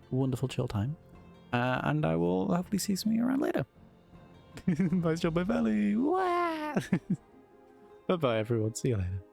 Wonderful chill time. And I will hopefully see some of you around later. Bye, Sjoll, my belly. Bye-bye, everyone. See you later.